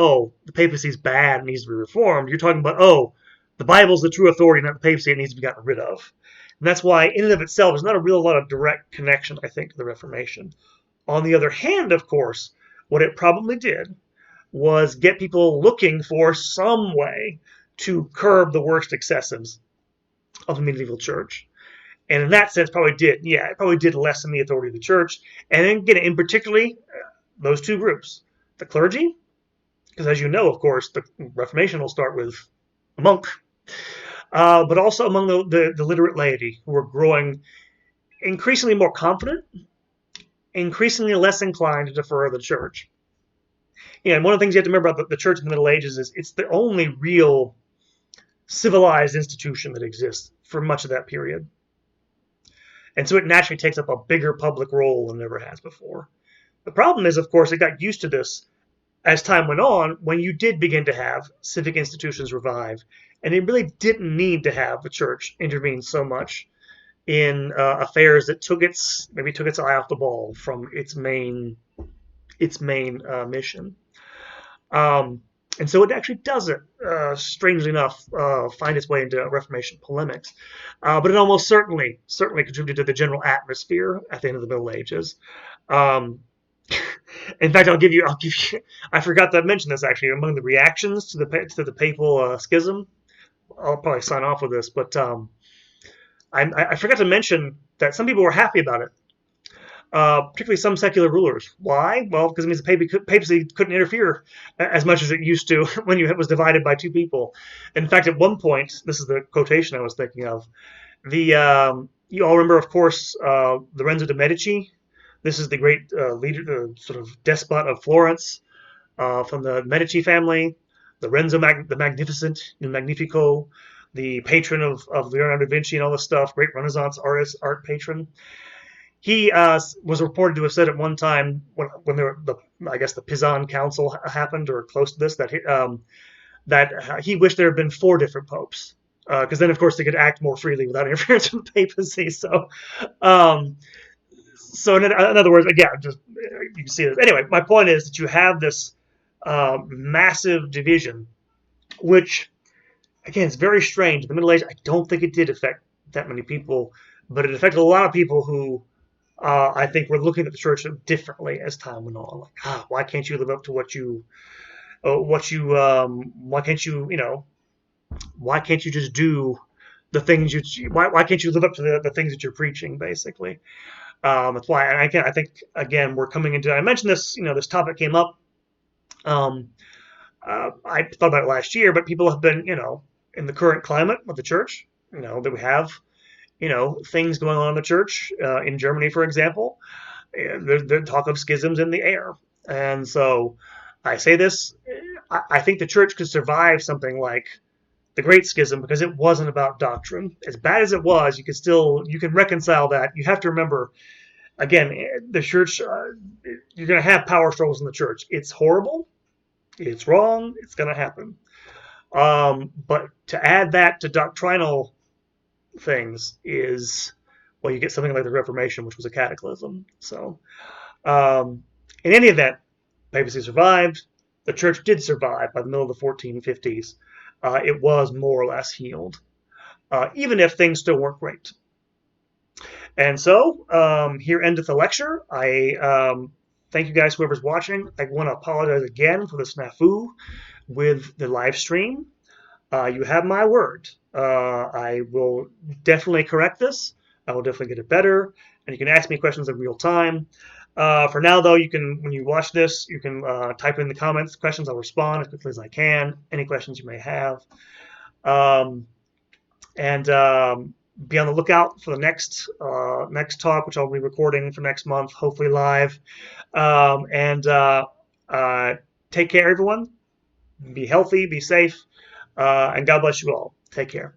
the papacy's bad and needs to be reformed. You're talking about, the Bible's the true authority, not the papacy, it needs to be gotten rid of. And that's why, in and of itself, there's not a real lot of direct connection, I think, to the Reformation. On the other hand, of course, what it probably did was get people looking for some way to curb the worst excesses of the medieval church. And in that sense, it probably did lessen the authority of the church. And then, again, in particularly, those two groups, the clergy, because as you know, of course, the Reformation will start with a monk, but also among the literate laity, who were growing increasingly more confident, increasingly less inclined to defer to the church. And one of the things you have to remember about the church in the Middle Ages is it's the only real civilized institution that exists for much of that period. And so it naturally takes up a bigger public role than it ever has before. The problem is, of course, it got used to this as time went on, when you did begin to have civic institutions revive, and it really didn't need to have the church intervene so much in affairs that maybe took its eye off the ball from its main mission. Um, and so it actually doesn't, strangely enough, find its way into Reformation polemics. But it almost certainly contributed to the general atmosphere at the end of the Middle Ages. Um, in fact, I forgot to mention this actually. Among the reactions to the papal schism, I'll probably sign off with this, but I forgot to mention that some people were happy about it, particularly some secular rulers. Why? Well, because it means the papacy couldn't interfere as much as it used to when it was divided by two people. In fact, at one point, this is the quotation I was thinking of. You all remember, of course, Lorenzo de' Medici. This is the great leader, the sort of despot of Florence, from the Medici family. Lorenzo the Magnificent, Il Magnifico, the patron of Leonardo da Vinci and all this stuff, great Renaissance art patron. He was reported to have said at one time when I guess the Pisan Council happened or close to this, that he wished there had been 4 different popes, because then of course they could act more freely without interference from the papacy. Um, so in other words, again, just you can see this. Anyway, my point is that you have this massive division, which again is very strange. In the Middle Ages, I don't think it did affect that many people, but it affected a lot of people who I think we're looking at the church differently as time went on. Like, why can't you live up to why can't why can't you just do the things why can't you live up to the things that you're preaching, basically? That's why, and I think again we're coming into. I mentioned this, this topic came up. I thought about it last year, but people have been, in the current climate of the church, that we have things going on in the church. In Germany, for example, there's talk of schisms in the air. And so I say this, I think the church could survive something like the Great Schism because it wasn't about doctrine. As bad as it was, you can reconcile that. You have to remember, again, the church, you're going to have power struggles in the church. It's horrible. It's wrong. It's going to happen. But to add that to doctrinal things is, well, you get something like the Reformation, which was a cataclysm. So, in any event, papacy survived. The church did survive by the middle of the 1450s. It was more or less healed, even if things still weren't great. And so, here endeth the lecture. I thank you guys, whoever's watching. I want to apologize again for the snafu with the live stream. You have my word. I will definitely correct this. I will definitely get it better. And you can ask me questions in real time. For now, though, when you watch this, you can type in the comments questions. I'll respond as quickly as I can. Any questions you may have. And be on the lookout for the next talk, which I'll be recording for next month, hopefully live. Take care, everyone. Be healthy, be safe, and God bless you all. Take care.